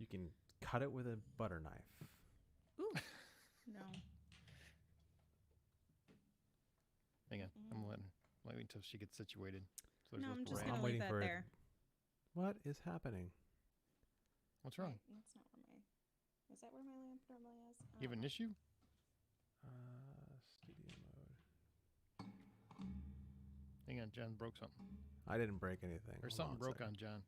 You can cut it with a butter knife. Ooh. No. Hang on. I'm waiting until she gets situated. So No, I'm just I'm going to waiting leave that for it. there. What is happening? What's wrong? Wait, that's not where my... Is that where my lamp normally is? I You have don't an know. issue? Studio mode. Hang on, John broke something. I didn't break anything. Or Hold something a broke second. on John.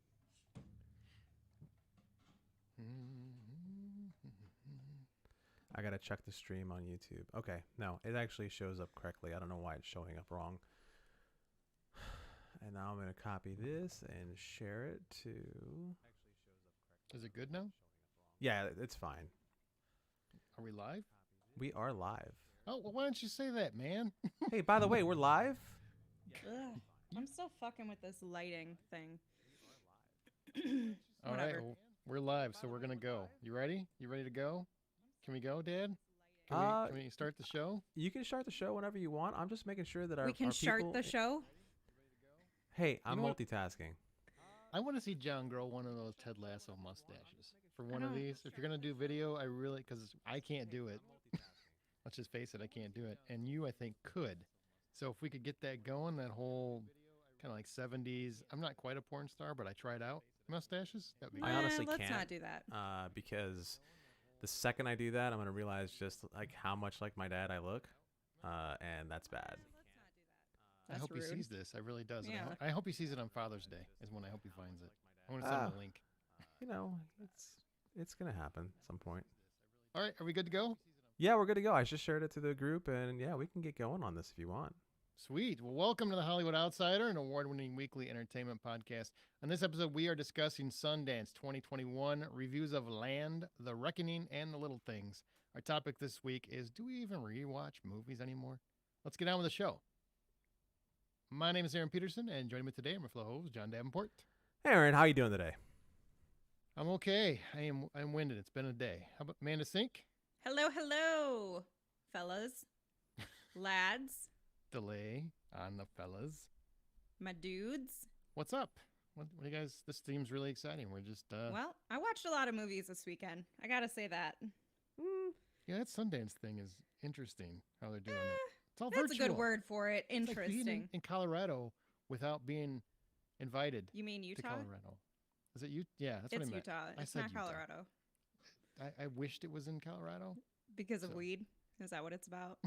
I gotta check the stream on YouTube. Okay, no, it actually shows up correctly. I don't know why it's showing up wrong. And now I'm gonna copy this and share it to. Is it good now? Yeah, it's fine. Are we live? We are live. Oh, well, why don't you say that, man? Hey, by the way, we're live. Ugh, I'm still fucking with this lighting thing. All right, well, we're live, so we're going to go. You ready? You ready to go? Can we go, Dad? Can we start the show? You can start the show whenever you want. I'm just making sure that We can start people... the show? Hey, I'm know what? multitasking. I want to see John grow one of those Ted Lasso mustaches for one of these. If you're going to do video, because I can't do it. Let's just face it, I can't do it. And you, I think, could. So if we could get that going, that whole kind of like 70s, I'm not quite a porn star, but I tried out mustaches. That'd be I great. honestly let's can't. not do that. Because the second I do that, I'm going to realize just like how much like my dad I look. And that's bad. I hope rude. he sees this. I really does. Yeah. I hope he sees it on Father's Day is when I hope he finds it. I want to send him a link. You know, it's going to happen at some point. All right, are we good to go? Yeah, we're good to go. I just shared it to the group, and yeah, we can get going on this if you want. Sweet. Well, welcome to the Hollywood Outsider, an award-winning weekly entertainment podcast. On this episode, we are discussing Sundance 2021, reviews of Land, The Reckoning, and The Little Things. Our topic this week is, do we even rewatch movies anymore? Let's get on with the show. My name is Aaron Peterson, and joining me today are my fellow host, John Davenport. Hey, Aaron, how you doing today? I'm okay. I'm winded. It's been a day. How about Amanda Sink? Hello, hello, fellas, lads, Delay on the fellas. my dudes. What's up? What do you guys? This seems really exciting. We're just Well, I watched a lot of movies this weekend. I gotta say that. yeah, that Sundance thing is interesting. How they're doing it. It's all That's virtual. a good word for it. It's like being Interesting. in Colorado without being invited You mean to Utah? Colorado. Is it you? Yeah, that's what It's I meant. Utah. I It's said not Utah. Colorado. I wished it was in Colorado. Because of So- weed? Is that what it's about?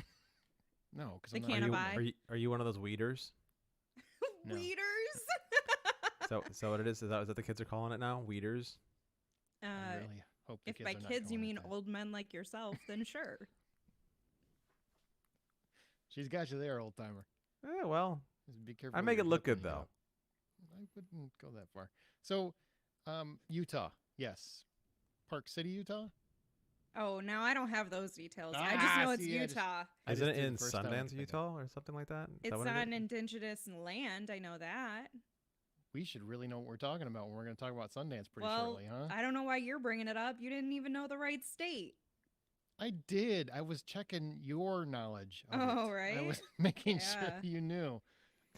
No, because They I'm not. can't Are you, buy. are you one of those weeders? No. Weeders? So what it is that the kids are calling it now? Weeders? I really hope the if kids by are not kids you calling it mean that. old men like yourself, then sure. She's got you there, old timer. Well, Just be careful. I with make your it look hip when good you though. go. I wouldn't go that far. So, Utah, yes, Park City, Utah. Oh, now I don't have those details. I just know it's see, I just- Utah. I Isn't just it did in the first time I Sundance, could think of. Utah, or something like that? Is that It's what it on is? indigenous land. I know that. We should really know what we're talking about when we're going to talk about Sundance pretty Well, shortly, huh? I don't know why you're bringing it up. You didn't even know the right state. I did. I was checking your knowledge. Of Oh, it. I right? was making Yeah. sure you knew.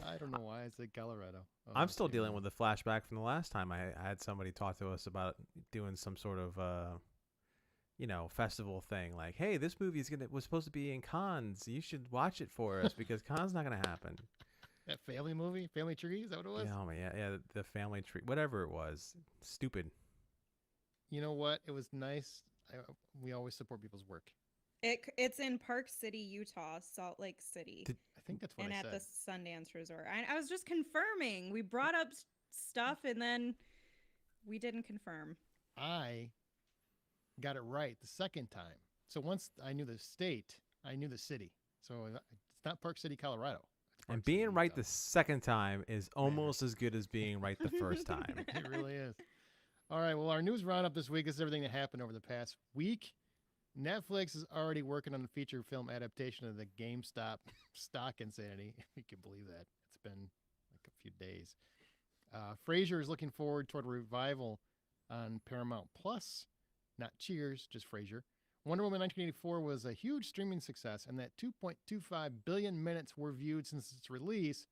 I don't know why I said Colorado. Oh, I'm still okay. dealing with the flashback from the last time I had somebody talk to us about doing some sort of, festival thing. Like, hey, this movie was supposed to be in Cannes. You should watch it for us because Cannes not gonna happen. That family movie, Family Tree. Is that what it was? Yeah, oh my, yeah, the family tree, whatever it was, stupid. You know what? It was nice. We always support people's work. It's in Park City, Utah, Salt Lake City, I think that's what and I at said. the Sundance Resort. I was just confirming. We brought up stuff and then we didn't confirm. I got it right the second time. So once I knew the state, I knew the city. So it's not Park City, Colorado. It's Park And City, being right Utah. the second time is almost as good as being right the first time. It really is. All right. Well, our news roundup this week is everything that happened over the past week. Netflix is already working on a feature film adaptation of the GameStop stock insanity. If you can believe that. It's been like a few days. Frasier is looking forward toward a revival on Paramount Plus. Not Cheers, just Frasier. Wonder Woman 1984 was a huge streaming success, and that 2.25 billion minutes were viewed since its release,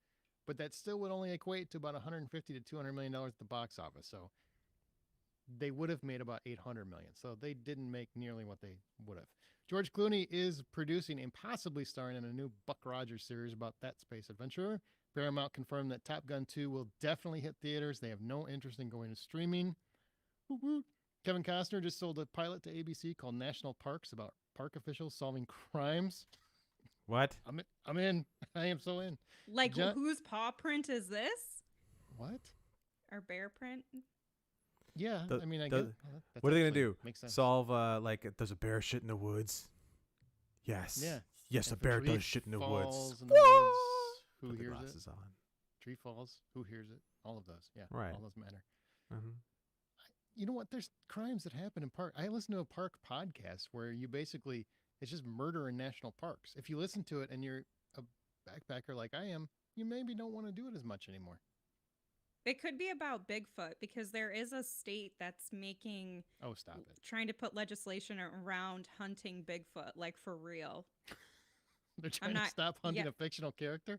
but that still would only equate to about $150 to $200 million at the box office. So they would have made about 800 million. So they didn't make nearly what they would have. George Clooney is producing and possibly starring in a new Buck Rogers series about that space adventurer. Paramount confirmed that Top Gun 2 will definitely hit theaters. They have no interest in going to streaming. Woot woot. Kevin Costner just sold a pilot to ABC called National Parks about park officials solving crimes. What? I'm in. I am so in. Like, whose paw print is this? What? Or bear print? Yeah, The- I mean, I the- guess. That's What are they gonna actually do? Makes sense. Solve like there's a bear shit in the woods. Yes. Yeah. Yes, a If bear tree does shit in the woods. falls in the woods, who Put the hears it? glasses on. Tree falls, who hears it? All of those. Yeah. Right. All those matter. Mm-hmm. You know what? There's crimes that happen in park. I listen to a park podcast where you basically, it's just murder in national parks. If you listen to it and you're a backpacker like I am, you maybe don't want to do it as much anymore. It could be about Bigfoot because there is a state that's making Oh, stop it. trying to put legislation around hunting Bigfoot, like for real. They're trying to not- stop hunting yeah. a fictional character?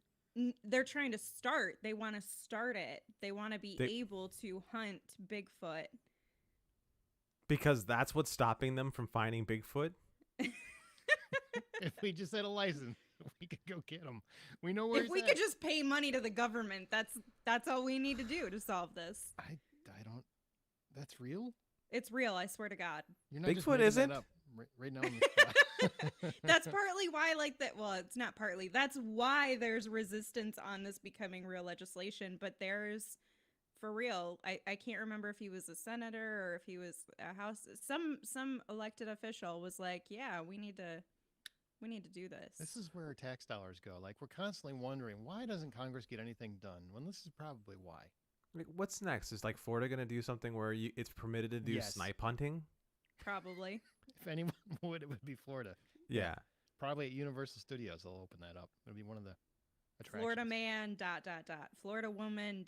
They're trying to start. They want to start it. They want to be They- able to hunt Bigfoot. Because that's what's stopping them from finding Bigfoot. If we just had a license, we could go get him. We know where If he's we at. could just pay money to the government, that's all we need to do to solve this. I don't. That's real? It's real, I swear to God. You're not just Bigfoot making that isn't? up right now on the spot. That's partly why, well, it's not partly. That's why there's resistance on this becoming real legislation. But there's, for real, I can't remember if he was a senator or if he was a house. Some elected official was like, yeah, we need to do this. This is where our tax dollars go. Like, we're constantly wondering, why doesn't Congress get anything done? When this is probably why. Like, what's next? Is like Florida gonna do something where it's permitted to do Yes. snipe hunting? Probably. If anyone would, it would be Florida. Yeah. Probably at Universal Studios, they'll open that up. It'll be one of the attractions. Florida man, ... Florida woman, ...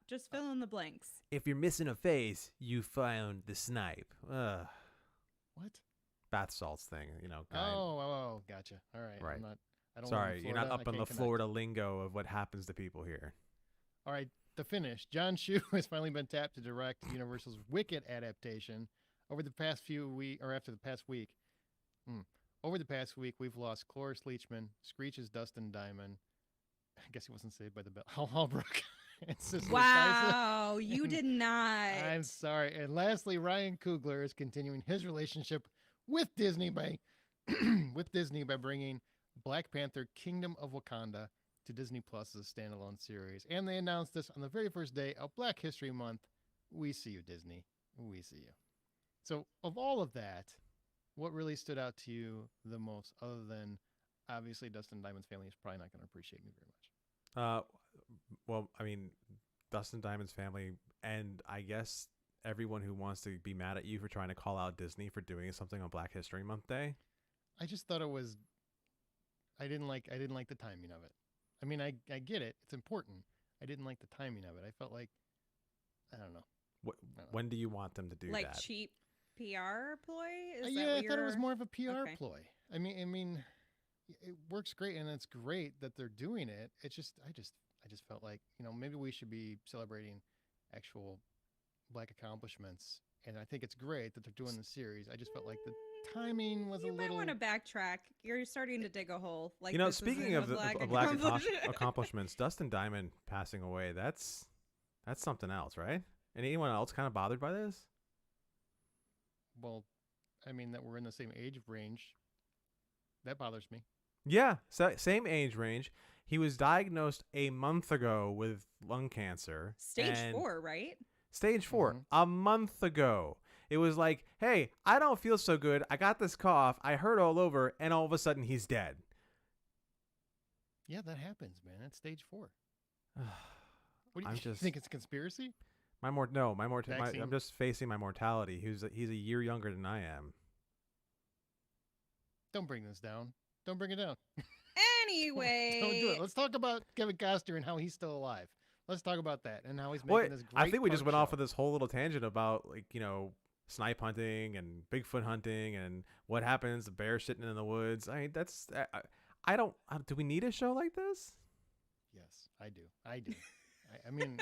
Just fill in the blanks. If you're missing a face, you found the snipe. Ugh. What? Bath salts thing, guy. Oh, gotcha. All right. Right. I don't live in Sorry, you're not Florida. up I on the can't connect. Florida lingo of what happens to people here. All right, to finish, John Chu has finally been tapped to direct Universal's Wicked adaptation. Over the past after the past week, over the past week, we've lost Cloris Leachman, Screech's Dustin Diamond. I guess he wasn't saved by the bell. Hal Holbrook. And Cicely Tyson. Wow, you did not. I'm sorry. And lastly, Ryan Coogler is continuing his relationship with Disney by bringing Black Panther: Kingdom of Wakanda to Disney Plus as a standalone series. And they announced this on the very first day of Black History Month. We see you, Disney. We see you. So, of all of that, what really stood out to you the most, other than obviously Dustin Diamond's family is probably not going to appreciate me very much? Well, I mean, Dustin Diamond's family, and I guess everyone who wants to be mad at you for trying to call out Disney for doing something on Black History Month Day. I just thought it was. I didn't like the timing of it. I mean, I get it; it's important. I didn't like the timing of it. I felt like, I don't know. When do you want them to do like that? cheap PR ploy? Is Yeah, that I what thought it was you're- more of a PR Okay. ploy. I mean, it works great, and it's great that they're doing it. It's just, I just felt like, maybe we should be celebrating actual Black accomplishments. And I think it's great that they're doing the series. I just felt like the timing was You a might little. want to backtrack. You're starting to dig a hole. Like Speaking isn't of a the black Black accomplishment. accomplishments, Dustin Diamond passing away, that's something else, right? And anyone else kind of bothered by this? Well, I mean, that we're in the same age range. That bothers me. Yeah, same age range. He was diagnosed a month ago with lung cancer. Stage and 4, right? Stage 4, Mhm. a month ago. It was like, hey, I don't feel so good. I got this cough. I hurt all over. And all of a sudden, he's dead. Yeah, that happens, man. That's stage 4. What do I'm you just- think? It's a conspiracy? I'm Vaccine. just facing my mortality. He's a year younger than I am. Don't bring this down. Don't bring it down. Anyway. Don't do it. Let's talk about Kevin Costner and how he's still alive. Let's talk about that and how he's making Well, this great I think we just park went off show. of this whole little tangent about snipe hunting and Bigfoot hunting and what happens the bear sitting in the woods. I mean, I don't. Do we need a show like this? Yes, I do. I mean,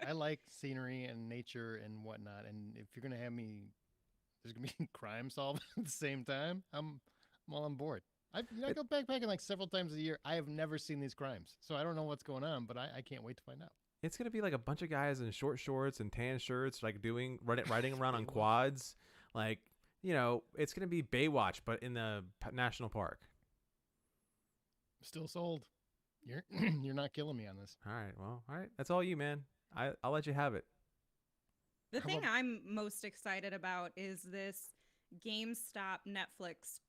I like scenery and nature and whatnot. And if you're going to have me, there's going to be crime solved at the same time, I'm all on board. I go backpacking like several times a year. I have never seen these crimes. So I don't know what's going on, but I can't wait to find out. It's gonna be like a bunch of guys in short shorts and tan shirts, like riding around on quads. Like, it's gonna be Baywatch, but in the national park. Still sold. You're you're not killing me on this. All right. That's all you, man. I'll let you have it. The How thing about- I'm most excited about is this GameStop Netflix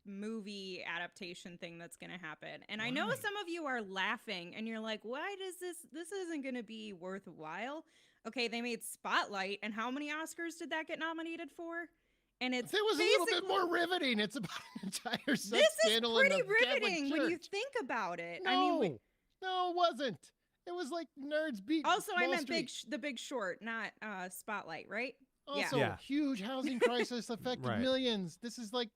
movie adaptation thing that's going to happen. And I know Why? some of you are laughing and you're like, why does this isn't going to be worthwhile? Okay, they made Spotlight, and how many Oscars did that get nominated for? And it's It was a little bit basically- more riveting. It's about an entire sex This is scandal in pretty the Catholic riveting when you Church. think about it. No, I mean, no, it wasn't. It was like nerds beat. also I Wall meant Street. The Big Short, not Spotlight, right? Also, Yeah. huge housing crisis affected Right. millions. This is like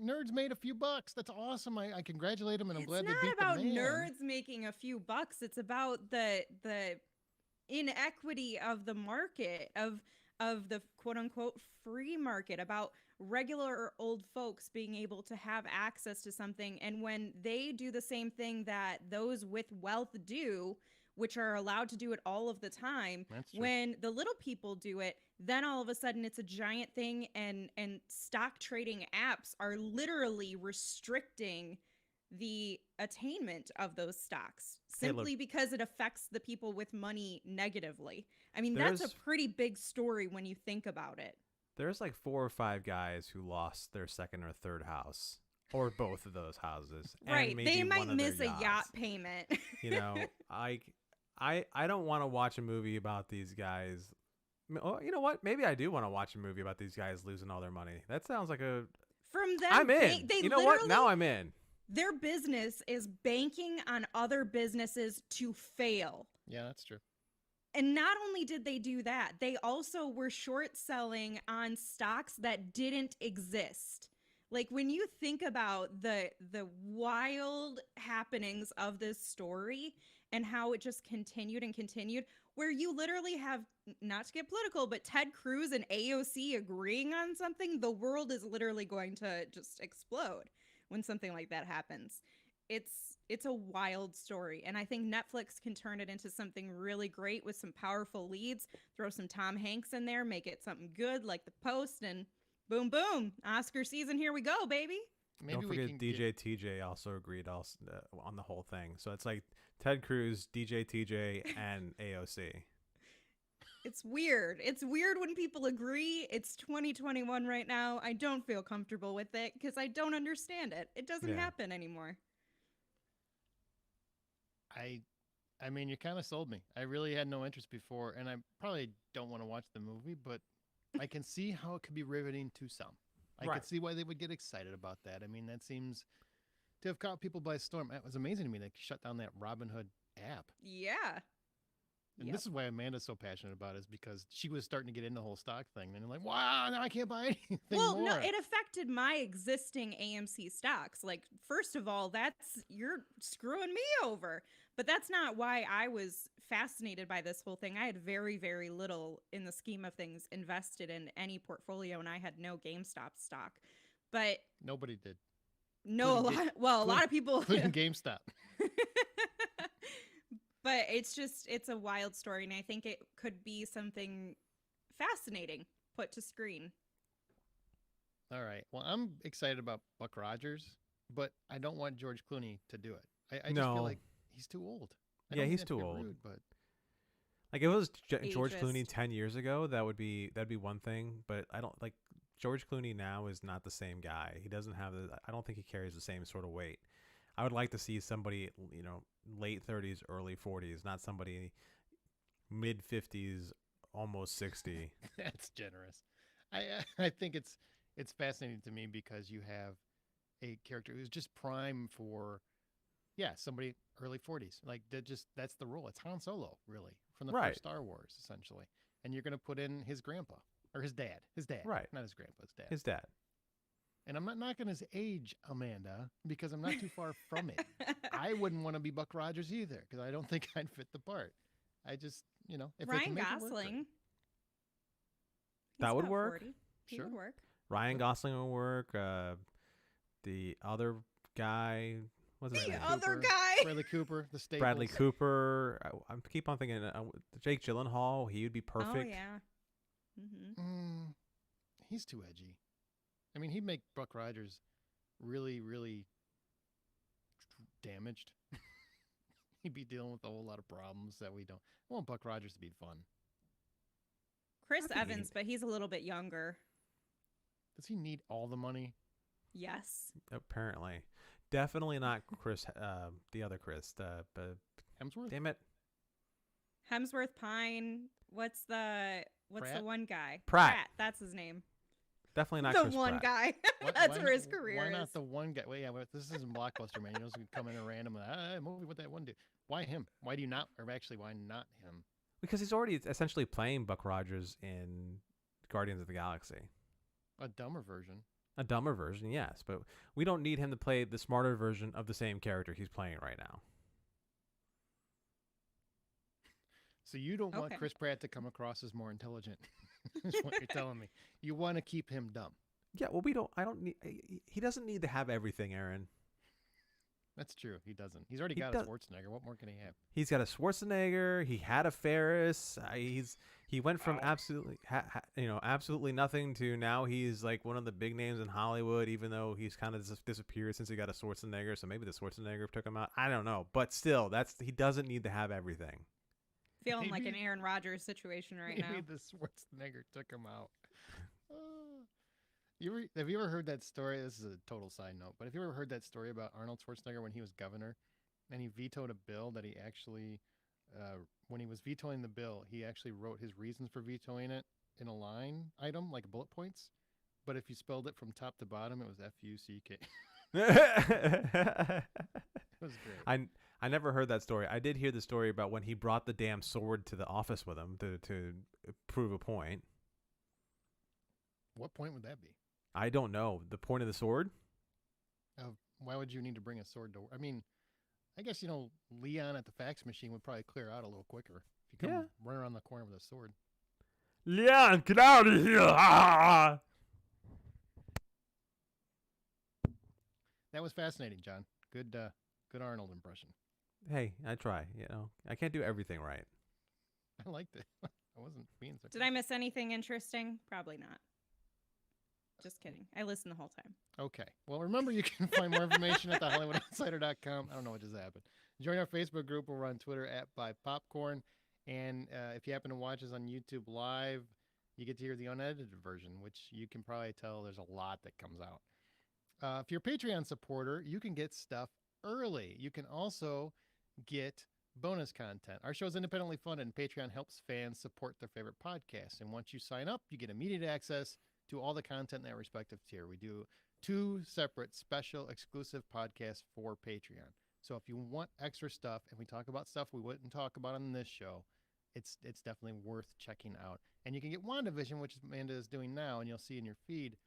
nerds made a few bucks. That's awesome. I congratulate them, and I'm glad they It's beat not about the man. nerds making a few bucks. It's about the inequity of the market of the quote unquote free market, about regular old folks being able to have access to something. And when they do the same thing that those with wealth do, which are allowed to do it all of the time, That's true. when the little people do it, then all of a sudden it's a giant thing, and stock trading apps are literally restricting the attainment of those stocks Hey, look. simply because it affects the people with money negatively. I mean, that's a There's- pretty big story when you think about it. There's like 4 or 5 guys who lost their second or third house, or both of those houses. And Right. maybe They might one of their miss a yacht yachts. payment. I don't want to watch a movie about these guys. Oh, you know what? Maybe I do want to watch a movie about these guys losing all their money. That sounds like a. From them, I'm in. They You know what? literally- Now I'm in. Their business is banking on other businesses to fail. Yeah, that's true. And not only did they do that, they also were short selling on stocks that didn't exist. Like, when you think about the wild happenings of this story and how it just continued and continued, where you literally have, not to get political, but Ted Cruz and AOC agreeing on something, the world is literally going to just explode when something like that happens. It's a wild story, and I think Netflix can turn it into something really great with some powerful leads, throw some Tom Hanks in there, make it something good like The Post, and boom, boom, Oscar season, here we go, baby. Maybe Don't we forget can DJ TJ also agreed on the whole thing. So it's like Ted Cruz, DJ TJ, and AOC. It's weird. It's weird when people agree. It's 2021 right now. I don't feel comfortable with it because I don't understand it. It doesn't Yeah. happen anymore. I mean, you kind of sold me. I really had no interest before, and I probably don't want to watch the movie, but I can see how it could be riveting to some. I Right. could see why they would get excited about that. I mean, that seems to have caught people by storm. It was amazing to me they shut down that Robinhood app. Yeah. And Yep. this is why Amanda's so passionate about it, is because she was starting to get into the whole stock thing. And they're like, wow, now I can't buy anything Well, more. no, it affected my existing AMC stocks. Like, first of all, you're screwing me over. But that's not why I was fascinated by this whole thing. I had very, very little in the scheme of things invested in any portfolio, and I had no GameStop stock. But Nobody did, no, a Including lot of people. including GameStop. But it's a wild story, and I think it could be something fascinating put to screen. All right. Well, I'm excited about Buck Rogers, but I don't want George Clooney to do it. I just No. feel like he's too old. I Yeah, don't mean he's that to too be old. rude, but Like, if it was George Clooney Ageist. 10 years ago, that'd be one thing. But I don't like George Clooney now is not the same guy. He doesn't have I don't think he carries the same sort of weight. I would like to see somebody, late 30s, early 40s, not somebody mid 50s, almost 60. that's generous. I think it's fascinating to me because you have a character who's just prime for, somebody early 40s. Like that's the role. It's Han Solo, really, from the Right. first Star Wars, essentially. And you're going to put in his grandpa or his dad, Right. not his grandpa, his dad. His dad. And I'm not knocking his age, Amanda, because I'm not too far from it. I wouldn't want to be Buck Rogers either, because I don't think I'd fit the part. I just, if they Ryan can make it work, Gosling. great. He's That would about work. 40. He Sure. would work. Ryan Gosling will work. The other guy, what's his The name? other Cooper, guy. Bradley Cooper, the Staples. Bradley Cooper. I keep on thinking Jake Gyllenhaal. He would be perfect. Oh yeah. Mm-hmm. He's too edgy. I mean, he'd make Buck Rogers really, really damaged. He'd be dealing with a whole lot of problems that we don't. I want Buck Rogers to be fun. Chris I think he- Evans, but he's a little bit younger. Does he need all the money? Yes. Apparently, definitely not Chris. The other Chris. But Hemsworth? damn it, Hemsworth, Pine. What's the Pratt? one guy? Pratt. That's his name. definitely not The Chris one Pratt. guy. Why- That's why where not- his career Why is. not the one guy? Well, yeah, but this isn't Blockbuster, man. You don't just come in a random movie. What that one do? Why him? Why do you not? Or actually, why not him? Because he's already essentially playing Buck Rogers in Guardians of the Galaxy. A dumber version. A dumber version, yes, but we don't need him to play the smarter version of the same character he's playing right now. So you don't want Okay. Chris Pratt to come across as more intelligent. Is what you're telling me. You want to keep him dumb. Yeah, well, I don't need. He doesn't need to have everything, Aaron. That's true. He doesn't. He's already He got does- a Schwarzenegger. What more can he have? He's got a Schwarzenegger. He had a Ferris. He went from absolutely absolutely nothing to now he's like one of the big names in Hollywood. Even though he's kind of disappeared since he got a Schwarzenegger, so maybe the Schwarzenegger took him out. I don't know, but still, he doesn't need to have everything. Feeling like Maybe- an Aaron Rodgers situation right Maybe now. the Schwarzenegger took him out. Have you ever heard that story? This is a total side note, but have you ever heard that story about Arnold Schwarzenegger when he was governor and he vetoed a bill that he actually, when he was vetoing the bill, he actually wrote his reasons for vetoing it in a line item, like bullet points. But if you spelled it from top to bottom, it was F-U-C-K. It was great. I never heard that story. I did hear the story about when he brought the damn sword to the office with him to prove a point. What point would that be? I don't know. The point of the sword? Why would you need to bring a sword to? I mean, I guess Leon at the fax machine would probably clear out a little quicker if you come run around the corner with a sword. Leon, get out of here! Ah! That was fascinating, John. Good Arnold impression. Hey, I try. I can't do everything right. I liked it. I wasn't being sarcastic. Did I miss anything interesting? Probably not. Just kidding. I listened the whole time. Okay. Well, remember you can find more information at thehollywoodoutsiders.com. I don't know what just happened. Join our Facebook group. We're on Twitter @BuyPopcorn. And if you happen to watch us on YouTube Live, you get to hear the unedited version, which you can probably tell there's a lot that comes out. If you're a Patreon supporter, you can get stuff early. You can also get bonus content. Our show is independently funded, and Patreon helps fans support their favorite podcasts. And once you sign up, you get immediate access to all the content in that respective tier. We do 2 separate special exclusive podcasts for Patreon. So if you want extra stuff, and we talk about stuff we wouldn't talk about on this show, it's definitely worth checking out. And you can get WandaVision, which Amanda is doing now, and you'll see in your feed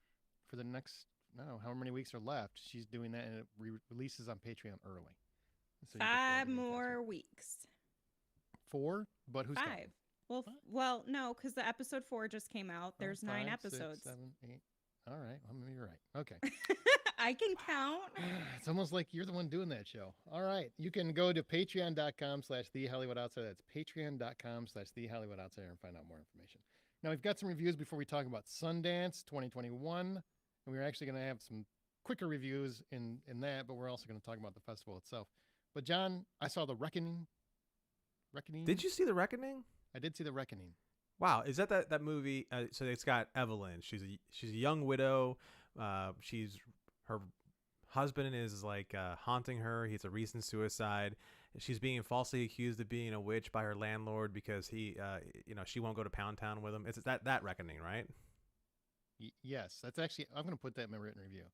for the next, I don't know how many weeks are left. She's doing that, and it releases on Patreon early. So you get that 5 even more faster. weeks. 4? But who's 5. counting? Well, What? well, no, because the episode 4 just came out. There's 9 5, 6, episodes. 7, 8. All right. Well, maybe you're right. Okay. I can count. It's almost like you're the one doing that show. All right. You can go to patreon.com/thehollywoodoutsiders. That's patreon.com/thehollywoodoutsiders and find out more information. Now, we've got some reviews before we talk about Sundance 2021. And we're actually going to have some quicker reviews in that, but we're also going to talk about the festival itself. But, John, I saw The Reckoning. Did you see The Reckoning? I did see The Reckoning. Wow, is that movie? So it's got Evelyn. She's a young widow. Her husband is like haunting her. He's a recent suicide. She's being falsely accused of being a witch by her landlord because he, she won't go to Pound Town with him. It's that Reckoning, right? Yes, that's actually, I'm going to put that in my written review.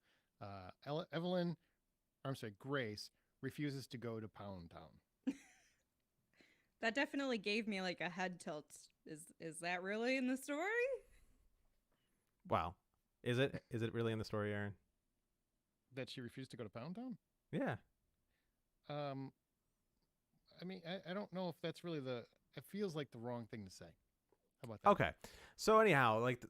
Grace refuses to go to Pound Town. That definitely gave me like a head tilt. Is that really in the story? Wow, is it really in the story, Aaron? That she refused to go to Pound Town? Yeah. Um, I mean, I don't know if that's really it feels like the wrong thing to say. How about that? Okay. So anyhow, like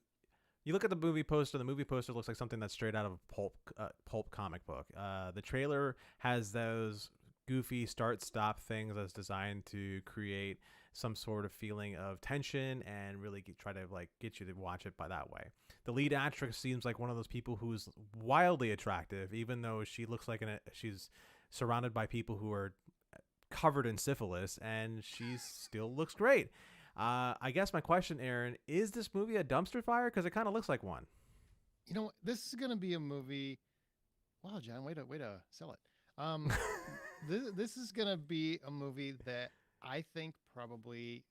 you look at the movie poster. The movie poster looks like something that's straight out of a pulp comic book. The trailer has those goofy start-stop things that's designed to create some sort of feeling of tension and really try to like get you to watch it by that way. The lead actress seems like one of those people who's wildly attractive, even though she looks like she's surrounded by people who are covered in syphilis, and she still looks great. I guess my question, Aaron, is this movie a dumpster fire? Because it kind of looks like one. You know, this is going to be a movie. Wow, John, way to sell it. This is going to be a movie that I think probably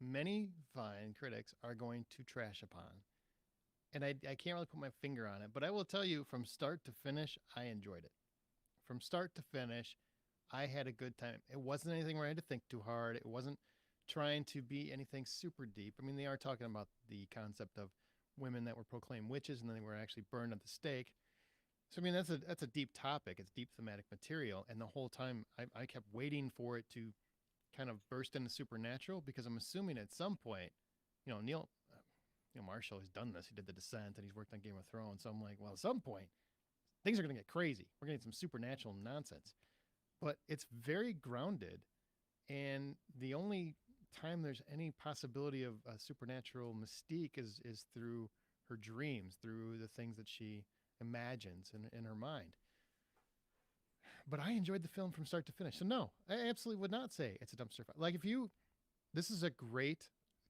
many fine critics are going to trash upon. And I can't really put my finger on it, but I will tell you from start to finish, I enjoyed it. From start to finish, I had a good time. It wasn't anything where I had to think too hard. It wasn't trying to be anything super deep. I mean, they are talking about the concept of women that were proclaimed witches and then they were actually burned at the stake. So I mean, that's a deep topic. It's deep thematic material, and the whole time I kept waiting for it to kind of burst into supernatural because I'm assuming at some point, Neil Marshall has done this. He did The Descent and he's worked on Game of Thrones. So I'm like, well, at some point, things are going to get crazy. We're going to get some supernatural nonsense. But it's very grounded, and the only time there's any possibility of a supernatural mystique is through her dreams, through the things that she imagines in her mind. But I enjoyed the film from start to finish. So no, I absolutely would not say it's a dumpster fire. Like this is a great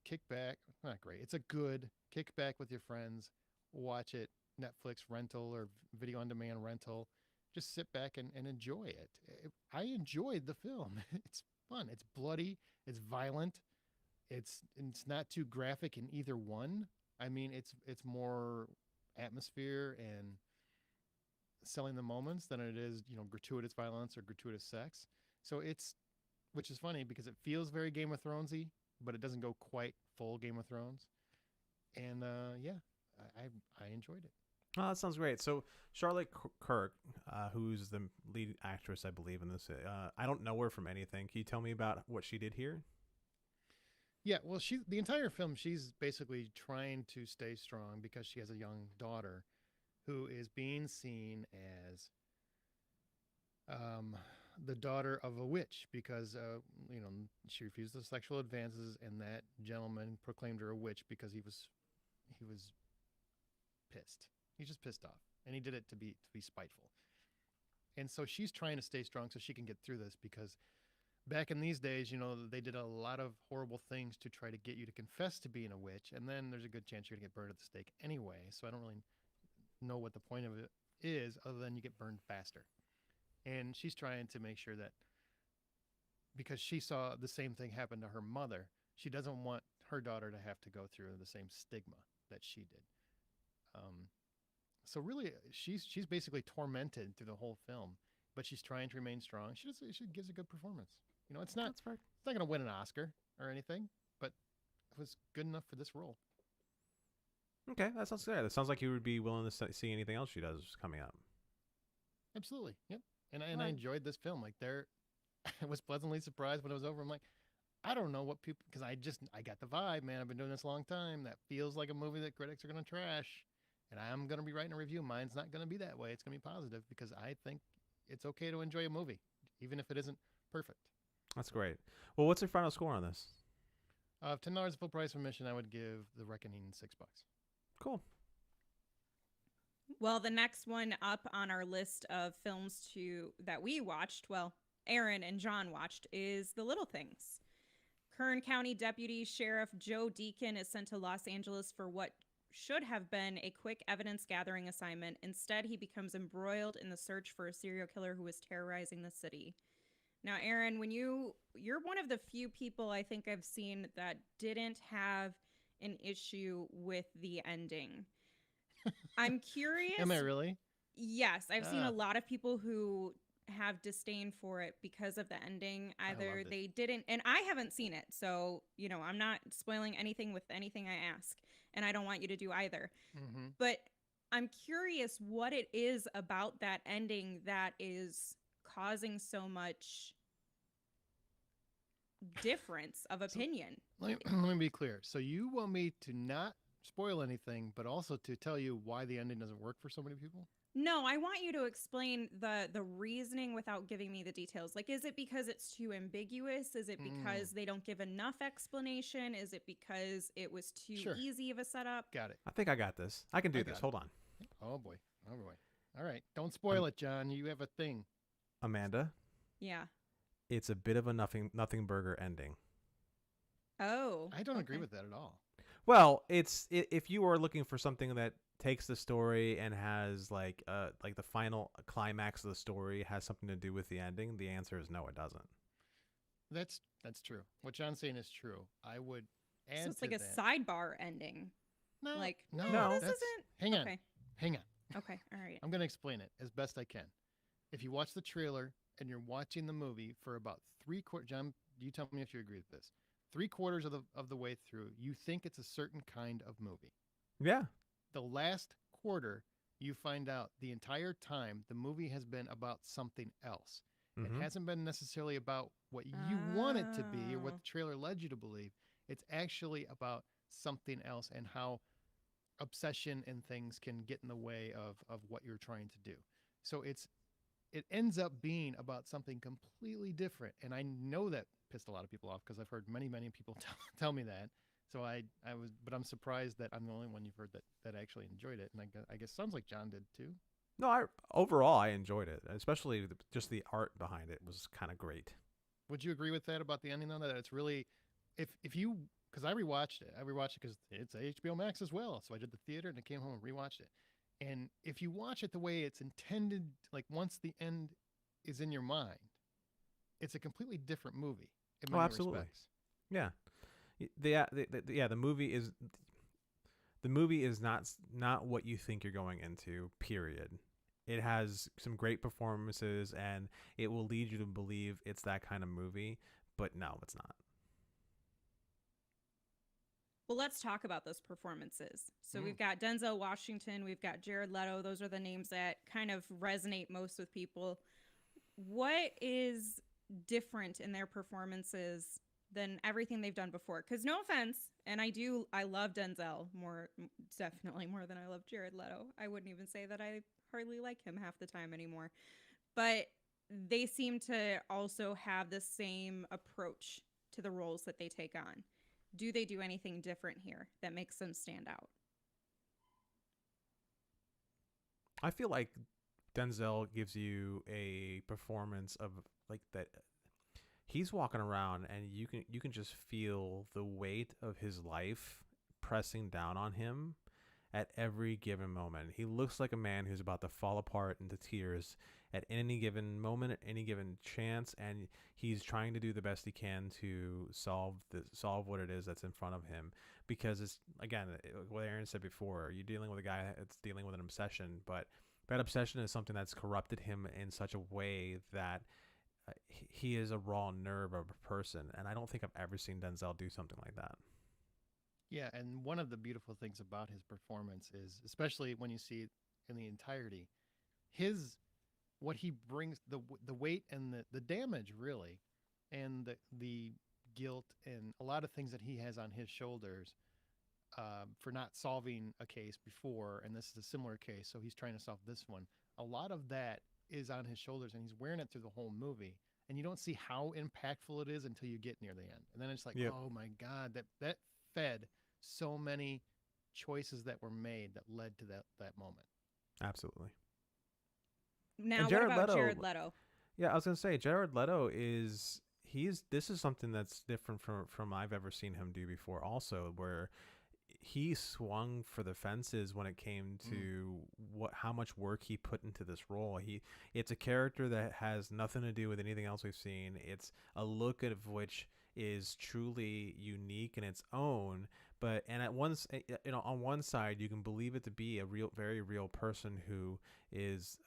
kickback, not great. It's a good kickback with your friends. Watch it, Netflix rental or video on demand rental. Just sit back and enjoy it. I enjoyed the film. It's fun. It's bloody. It's violent. It's not too graphic in either one. I mean, it's more atmosphere and selling the moments than it is, gratuitous violence or gratuitous sex. So which is funny because it feels very Game of Thronesy, but it doesn't go quite full Game of Thrones. And I enjoyed it. Oh, that sounds great. So Charlotte Kirk, who's the lead actress, I believe, in this, I don't know her from anything. Can you tell me about what she did here? Yeah, well, the entire film, she's basically trying to stay strong because she has a young daughter who is being seen as the daughter of a witch because, she refused the sexual advances, and that gentleman proclaimed her a witch because he was pissed. He's just pissed off, and he did it to be spiteful. And so she's trying to stay strong so she can get through this because back in these days, they did a lot of horrible things to try to get you to confess to being a witch, and then there's a good chance you're going to get burned at the stake anyway. So I don't really know what the point of it is other than you get burned faster. And she's trying to make sure that because she saw the same thing happen to her mother, she doesn't want her daughter to have to go through the same stigma that she did. So really, she's basically tormented through the whole film, but she's trying to remain strong. She gives a good performance. It's not going to win an Oscar or anything, but it was good enough for this role. Okay, that sounds good. It sounds like you would be willing to see anything else she does coming up. Absolutely, yep. And I enjoyed this film. Like I was pleasantly surprised when it was over. I'm like, I don't know what people, because I got the vibe, man. I've been doing this a long time. That feels like a movie that critics are going to trash. And I'm going to be writing a review. Mine's not going to be that way. It's going to be positive because I think it's okay to enjoy a movie, even if it isn't perfect. That's great. Well, what's your final score on this? $10 full price admission, I would give The Reckoning $6. Cool. Well, the next one up on our list of films that we watched, well, Aaron and John watched, is The Little Things. Kern County Deputy Sheriff Joe Deacon is sent to Los Angeles for what should have been a quick evidence gathering assignment. Instead, he becomes embroiled in the search for a serial killer who is terrorizing the city. Now, Aaron, you're one of the few people I think I've seen that didn't have an issue with the ending. I'm curious. Am I really? Yes, I've seen a lot of people who have disdain for it because of the ending. Either they didn't, and I haven't seen it, so I'm not spoiling anything with anything I ask, and I don't want you to do either. Mm-hmm. But I'm curious what it is about that ending that is causing so much difference of So opinion. let me be clear. So you want me to not spoil anything, but also to tell you why the ending doesn't work for so many people? No, I want you to explain the reasoning without giving me the details. Like, is it because it's too ambiguous? Is it Mm, because they don't give enough explanation? Is it because it was too sure. easy of a setup? Got it. I think I got this. I can I do got this. it. Hold on. Oh boy. Oh boy. All right. Don't Um, spoil it, John. You have a thing. Amanda, Yeah. it's a bit of a nothing burger ending. Oh, I don't agree okay. with that at all. Well, if you are looking for something that takes the story and has like the final climax of the story has something to do with the ending, the answer is no, it doesn't. That's true. What John's saying is true. I would So add it's to like a that. sidebar ending. No, Like, no, No. this that's isn't. hang on. Okay. Hang on. Okay. All right. I'm going to explain it as best I can. If you watch the trailer and you're watching the movie for about 3/4, John, you tell me if you agree with this. 3/4 of the way through, you think it's a certain kind of movie. Yeah. The last quarter, you find out the entire time the movie has been about something else. It Mm-hmm. hasn't been necessarily about what you want it to be or what Oh. the trailer led you to believe. It's actually about something else and how obsession and things can get in the way of what you're trying to do. So it ends up being about something completely different. And I know that pissed a lot of people off because I've heard many people tell me that. So but I'm surprised that I'm the only one you've heard that actually enjoyed it. And I guess sounds like John did too. No, overall I enjoyed it, especially just the art behind it was kind of great. Would you agree with that about the ending though? That it's really, if you, because I rewatched it. I rewatched it because it's HBO Max as well. So I did the theater and I came home and rewatched it. And if you watch it the way it's intended, like once the end is in your mind, it's a completely different movie in Oh, many absolutely. respects. Yeah. The movie is not what you think you're going into, period. It has some great performances and it will lead you to believe it's that kind of movie, but no, it's not. Well, let's talk about those performances. So Mm. we've got Denzel Washington, we've got Jared Leto. Those are the names that kind of resonate most with people. What is different in their performances than everything they've done before? Because no offense, and I love Denzel more, definitely more than I love Jared Leto. I wouldn't even say that I hardly like him half the time anymore. But they seem to also have the same approach to the roles that they take on. Do they do anything different here that makes them stand out? I feel like Denzel gives you a performance of like that he's walking around and you can just feel the weight of his life pressing down on him at every given moment. He looks like a man who's about to fall apart into tears at any given moment, at any given chance, and he's trying to do the best he can to solve what it is that's in front of him. Because it's again, what Aaron said before, you're dealing with a guy that's dealing with an obsession, but that obsession is something that's corrupted him in such a way that he is a raw nerve of a person, and I don't think I've ever seen Denzel do something like that. Yeah, and one of the beautiful things about his performance is, especially when you see it in the entirety, his what he brings the weight and the damage really, and the guilt and a lot of things that he has on his shoulders for not solving a case before, and this is a similar case, so he's trying to solve this one. A lot of that is on his shoulders, and he's wearing it through the whole movie. And you don't see how impactful it is until you get near the end, and then it's like, Yep, oh my god, that fed so many choices that were made that led to that moment. absolutely. Now, And what Jared about Leto, Jared Leto? yeah, I was gonna say Jared Leto is he's this is something that's different from I've ever seen him do before. Also, where he swung for the fences when it came Mm. to how much work he put into this role. It's a character that has nothing to do with anything else we've seen. It's a look of which is truly unique in its own. But and at once, on one side, you can believe it to be a real, very real person who is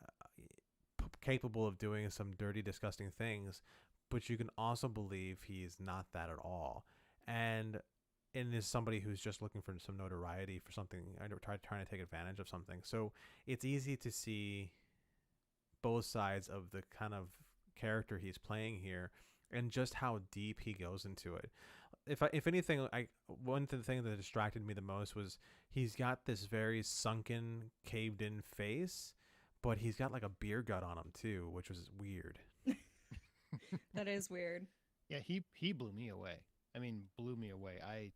capable of doing some dirty, disgusting things. But you can also believe he's not that at all. And and is somebody who's just looking for some notoriety for something, trying to take advantage of something. So it's easy to see both sides of the kind of character he's playing here, and just how deep he goes into it. If anything, one thing that distracted me the most was he's got this very sunken, caved in face, but he's got like a beer gut on him too, which was weird. That is weird. Yeah, he blew me away. I mean, blew me away. I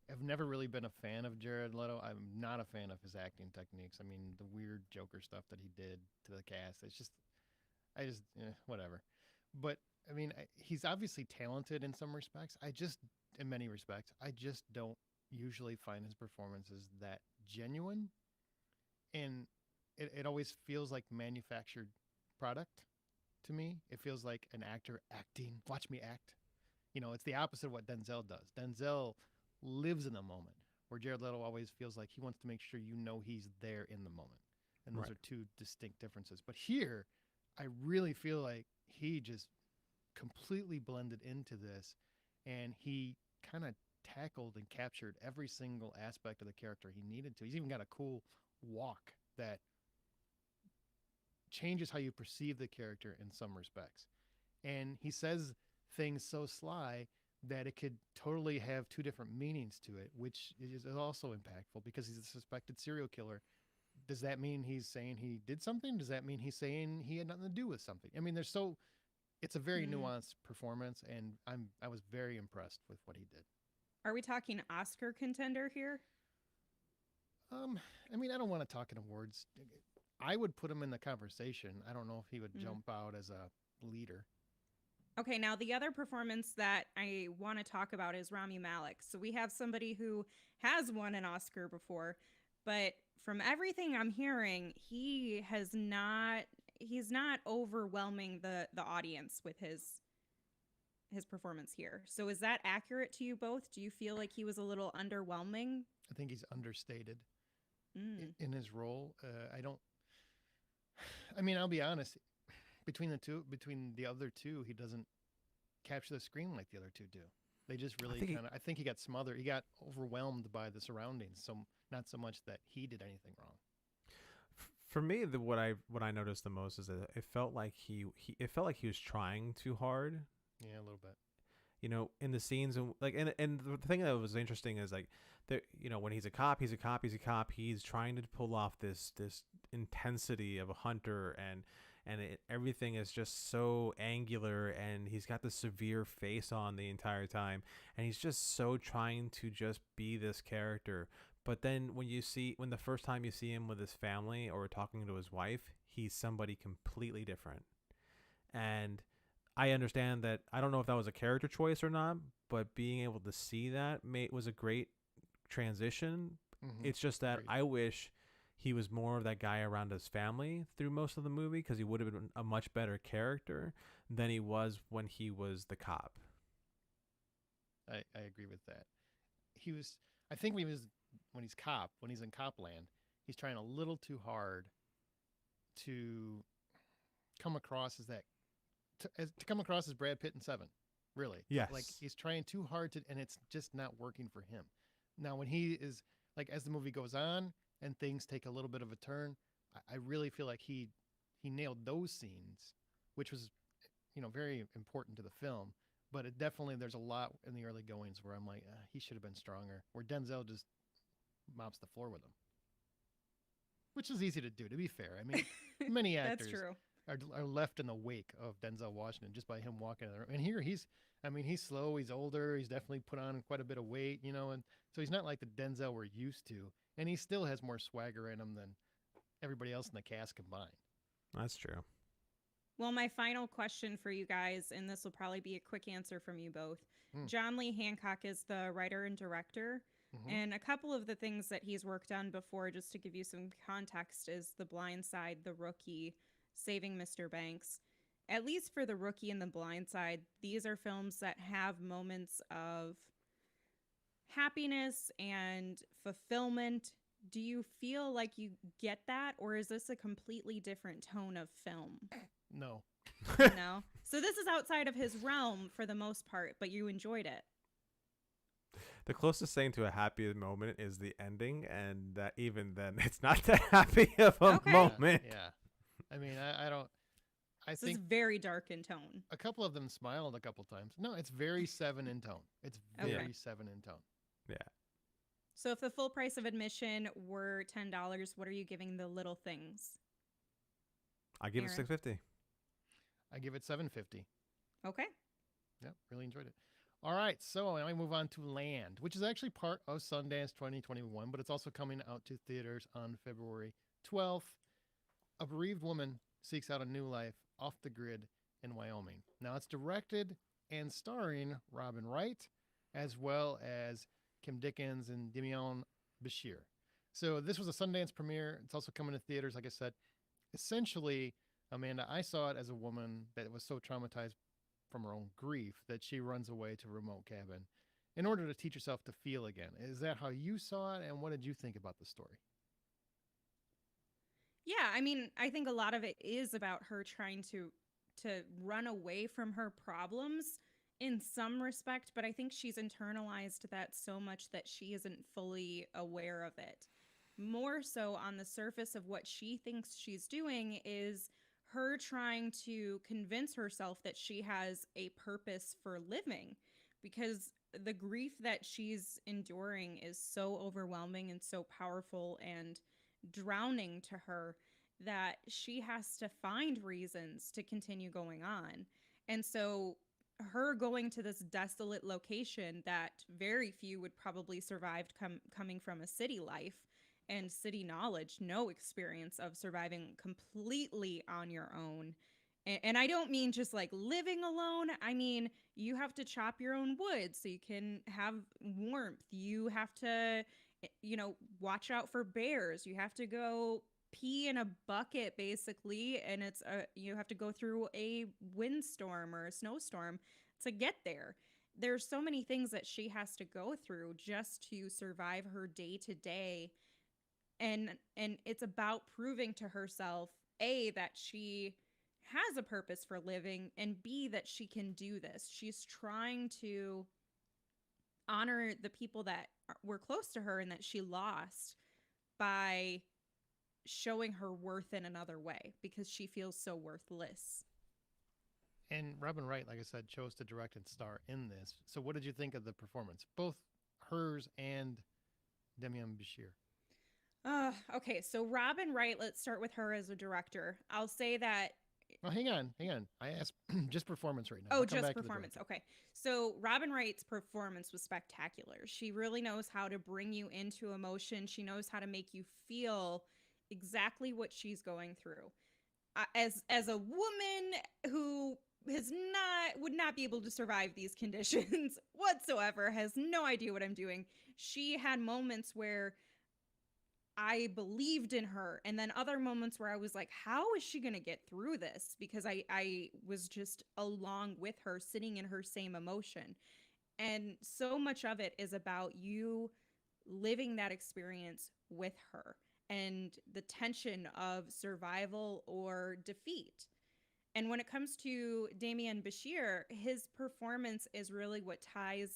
have never really been a fan of Jared Leto. I'm not a fan of his acting techniques. I mean, the weird Joker stuff that he did to the cast. It's just, whatever. But I mean, he's obviously talented in some respects. In many respects, I just don't usually find his performances that genuine. And it always feels like manufactured product to me. It feels like an actor acting. Watch me act. It's the opposite of what Denzel does. Denzel lives in the moment, where Jared Leto always feels like he wants to make sure he's there in the moment. And those are two distinct differences. But here, I really feel like he just completely blended into this, and he kind of tackled and captured every single aspect of the character he needed to. He's even got a cool walk that changes how you perceive the character in some respects. And he says things so sly that it could totally have two different meanings to it, which is also impactful because he's a suspected serial killer. Does that mean he's saying he did something? Does that mean he's saying he had nothing to do with something? I mean, it's a very nuanced performance, and I was very impressed with what he did. Are we talking Oscar contender here? I mean, I don't want to talk in awards. I would put him in the conversation. I don't know if he would jump out as a leader. Okay, now the other performance that I want to talk about is Rami Malek. So we have somebody who has won an Oscar before, but from everything I'm hearing, he's not overwhelming the audience with his performance here. So is that accurate to you both? Do you feel like he was a little underwhelming? I think he's understated in his role. I'll be honest. Between the other two, he doesn't capture the screen like the other two do. They just really I think he got smothered. He got overwhelmed by the surroundings. So not so much that he did anything wrong. For me, what I noticed the most is that it felt like he was trying too hard. Yeah, a little bit. In the scenes, and the thing that was interesting is like, when he's a cop, he's trying to pull off this intensity of a hunter, and everything is just so angular, and he's got this severe face on the entire time, and he's just so trying to just be this character. But then when the first time you see him with his family or talking to his wife, he's somebody completely different. And I understand that. I don't know if that was a character choice or not, but being able to see that was a great transition. Mm-hmm. It's just that I wish he was more of that guy around his family through most of the movie, because he would have been a much better character than he was when he was the cop. I agree with that. I think when he's in Copland, he's trying a little too hard to come across to come across as Brad Pitt in Seven. Really. Yes. Like, he's trying too hard and it's just not working for him. Now, when he is, like, as the movie goes on and things take a little bit of a turn, I really feel like he nailed those scenes, which was, very important to the film. But there's a lot in the early goings where I'm like, he should have been stronger, where Denzel just mops the floor with him. Which is easy to do, to be fair. I mean, many actors That's true. Are left in the wake of Denzel Washington just by him walking in the room. And here he's slow, he's older, he's definitely put on quite a bit of weight, and so he's not like the Denzel we're used to. And he still has more swagger in him than everybody else in the cast combined. That's true. Well, my final question for you guys, and this will probably be a quick answer from you both. John Lee Hancock is the writer and director. Mm-hmm. And a couple of the things that he's worked on before, just to give you some context, is The Blind Side, The Rookie, Saving Mr. Banks. At least for The Rookie and The Blind Side, these are films that have moments of happiness and fulfillment. Do you feel like you get that, or is this a completely different tone of film? No. No? So this is outside of his realm for the most part, but you enjoyed it. The closest thing to a happy moment is the ending, and that even then, it's not that happy of a Okay. moment. Yeah. I mean, I don't. I This is think very dark in tone. a couple of them smiled a couple times. No, it's very Seven in tone. It's Okay. very Seven in tone. Yeah. So if the full price of admission were $10, what are you giving the little things? I give it Aaron? $6.50. I give it 750. Okay. Yep, really enjoyed it. All right, so now we move on to Land, which is actually part of Sundance 2021, but it's also coming out to theaters on February 12th. A bereaved woman seeks out a new life off the grid in Wyoming. Now, it's directed and starring Robin Wright, as well as Kim Dickens and Demian Bashir. So this was a Sundance premiere. It's also coming to theaters, like I said. Essentially, Amanda, I saw it as a woman that was so traumatized from her own grief that she runs away to a remote cabin in order to teach herself to feel again. Is that how you saw it, and what did you think about the story? Yeah, I mean, I think a lot of it is about her trying to run away from her problems in some respect, but I think she's internalized that so much that she isn't fully aware of it. More so on the surface of what she thinks she's doing is her trying to convince herself that she has a purpose for living, because the grief that she's enduring is so overwhelming and so powerful and drowning to her that she has to find reasons to continue going on. And so her going to this desolate location that very few would probably survive coming from a city life and city knowledge, no experience of surviving completely on your own. And I don't mean just like living alone. I mean, you have to chop your own wood so you can have warmth. You have to, watch out for bears. You have to go pee in a bucket basically, and you have to go through a windstorm or a snowstorm to get there. There's so many things that she has to go through just to survive her day to day, and it's about proving to herself, A, that she has a purpose for living, and B, that she can do this. She's trying to honor the people that were close to her and that she lost by showing her worth in another way because she feels so worthless. And Robin Wright, like I said, chose to direct and star in this. So what did you think of the performance? Both hers and Demian Bashir. Okay, so Robin Wright, let's start with her as a director. I'll say that. Oh, hang on. I asked just performance right now. Oh, just performance. Okay. So Robin Wright's performance was spectacular. She really knows how to bring you into emotion. She knows how to make you feel exactly what she's going through. As a woman who would not be able to survive these conditions whatsoever, has no idea what I'm doing. She had moments where I believed in her, and then other moments where I was like, how is she going to get through this? Because I was just along with her, sitting in her same emotion. And so much of it is about you living that experience with her and the tension of survival or defeat. And when it comes to Demian Bashir, his performance is really what ties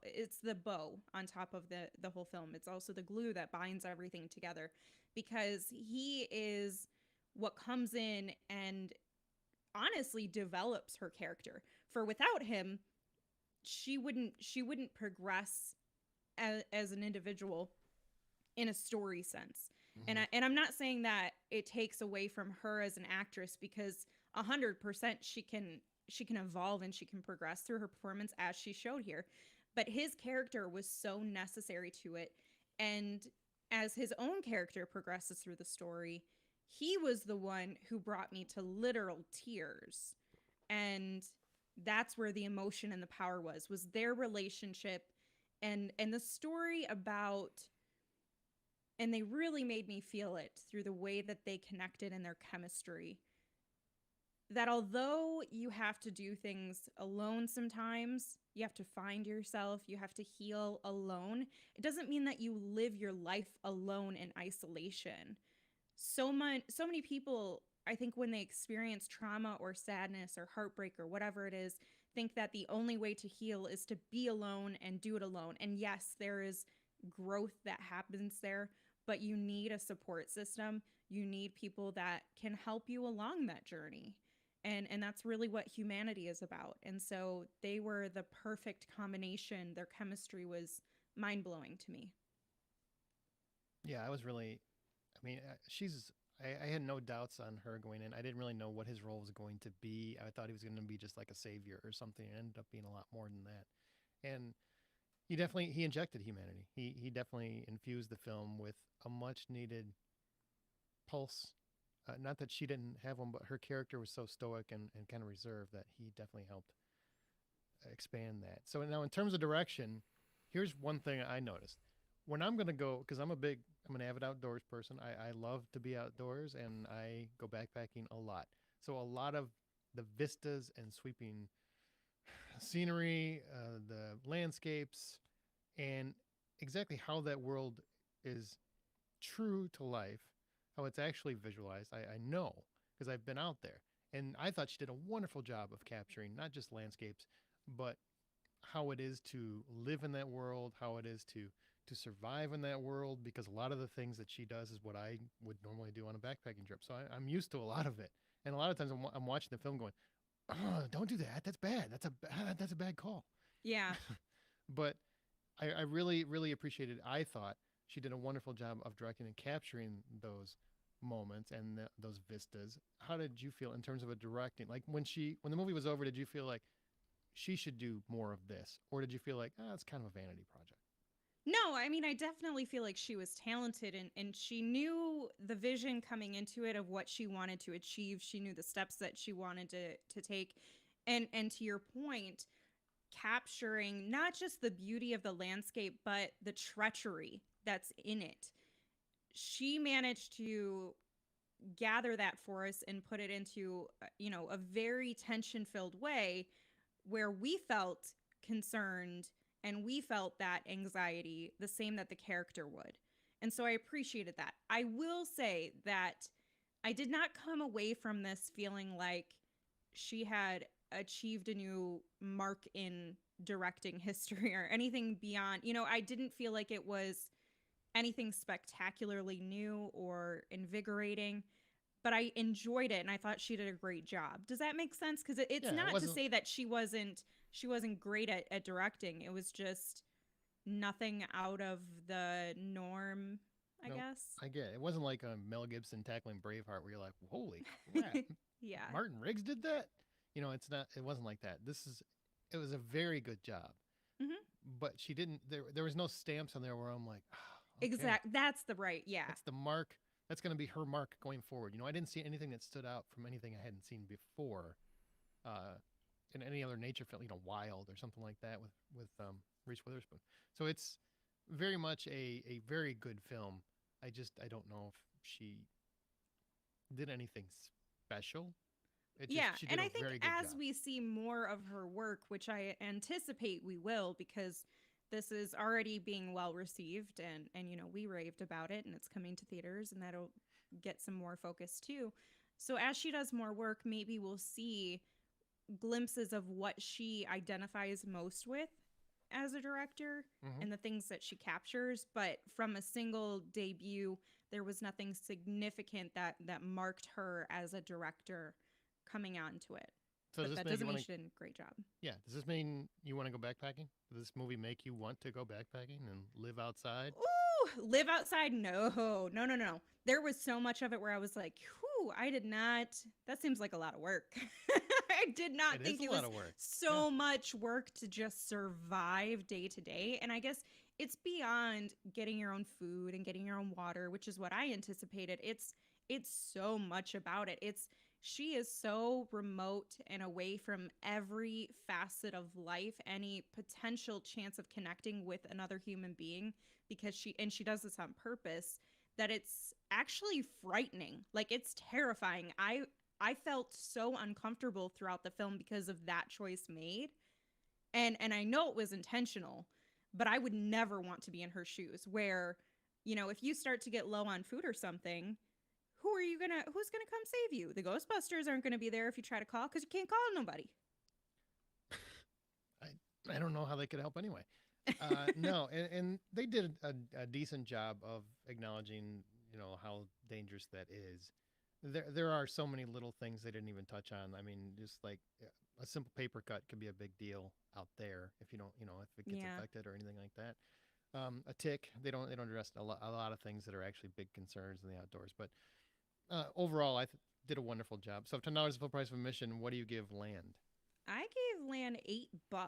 it's the bow on top of the whole film. It's also the glue that binds everything together, because he is what comes in and honestly develops her character. For without him, she wouldn't progress as an individual in a story sense. Mm-hmm. And I'm not saying that it takes away from her as an actress, because 100% she can evolve and she can progress through her performance as she showed here. But his character was so necessary to it. And as his own character progresses through the story, he was the one who brought me to literal tears. And that's where the emotion and the power was their relationship and the story about, and they really made me feel it through the way that they connected and their chemistry. That although you have to do things alone sometimes, you have to find yourself, you have to heal alone, it doesn't mean that you live your life alone in isolation. So many people, I think, when they experience trauma or sadness or heartbreak or whatever it is, think that the only way to heal is to be alone and do it alone. And yes, there is growth that happens there, but you need a support system. You need people that can help you along that journey. And that's really what humanity is about. And so they were the perfect combination. Their chemistry was mind-blowing to me. Yeah, I was really. I mean, she's. I had no doubts on her going in. I didn't really know what his role was going to be. I thought he was going to be just like a savior or something. It ended up being a lot more than that. And he injected humanity. He definitely infused the film with a much needed pulse. Not that she didn't have one, but her character was so stoic and kind of reserved that he definitely helped expand that. So now, in terms of direction, here's one thing I noticed. When I'm going to go, because I'm an avid outdoors person. I love to be outdoors, and I go backpacking a lot. So a lot of the vistas and sweeping scenery, the landscapes, and exactly how that world is true to life, how it's actually visualized, I know because I've been out there. And I thought she did a wonderful job of capturing not just landscapes, but how it is to live in that world, how it is to survive in that world, because a lot of the things that she does is what I would normally do on a backpacking trip. So I'm used to a lot of it. And a lot of times I'm watching the film going, oh, don't do that. That's bad. That's a bad call. Yeah. But I really, really appreciated. I thought she did a wonderful job of directing and capturing those moments and those vistas. How did you feel in terms of a directing? Like when the movie was over, did you feel like she should do more of this? Or did you feel like, it's kind of a vanity project? No, I mean, I definitely feel like she was talented, and she knew the vision coming into it of what she wanted to achieve. She knew the steps that she wanted to take. And to your point, capturing not just the beauty of the landscape, but the treachery that's in it. She managed to gather that for us and put it into, a very tension-filled way where we felt concerned and we felt that anxiety the same that the character would. And so I appreciated that. I will say that I did not come away from this feeling like she had achieved a new mark in directing history or anything beyond. I didn't feel like it was anything spectacularly new or invigorating, but I enjoyed it and I thought she did a great job. Does that make sense? Because it's not to say that she wasn't great at directing. It was just nothing out of the norm, I guess. I get it. It wasn't like Mel Gibson tackling Braveheart where you're like, holy crap. Yeah. Martin Riggs did that? It's not. It wasn't like that. It was a very good job. Mm-hmm. But she didn't, there was no stamps on there where I'm like, okay. Exactly. That's the right, yeah. That's the mark. That's going to be her mark going forward. I didn't see anything that stood out from anything I hadn't seen before in any other nature film, Wild or something like that with Reese Witherspoon. So it's very much a very good film. I don't know if she did anything special. She did and I think as we see more of her work, which I anticipate we will, because this is already being well received, and we raved about it, and it's coming to theaters, and that'll get some more focus too. So as she does more work, maybe we'll see glimpses of what she identifies most with as a director and the things that she captures. But from a single debut, there was nothing significant that marked her as a director coming onto it. So but that doesn't mean she did a great job. Yeah. Does this mean you want to go backpacking? Does this movie make you want to go backpacking and live outside? Ooh, live outside? No. There was so much of it where I was like, whew, I did not. That seems like a lot of work. I did not think it was so much work to just survive day to day. And I guess it's beyond getting your own food and getting your own water, which is what I anticipated. It's so much about it. She is so remote and away from every facet of life, any potential chance of connecting with another human being, because she does this on purpose, that it's actually frightening. Like, it's terrifying. I felt so uncomfortable throughout the film because of that choice made. And I know it was intentional, but I would never want to be in her shoes where, if you start to get low on food or something, who's gonna come save you? The Ghostbusters aren't gonna be there if you try to call, because you can't call nobody. I don't know how they could help anyway. No, and they did a decent job of acknowledging, how dangerous that is. There are so many little things they didn't even touch on. I mean, just like a simple paper cut could be a big deal out there if you don't, if it gets Yeah. affected or anything like that. A tick, they don't address a lot of things that are actually big concerns in the outdoors. But overall, did a wonderful job. So $10 full price of admission. What do you give Land? I gave Land $8.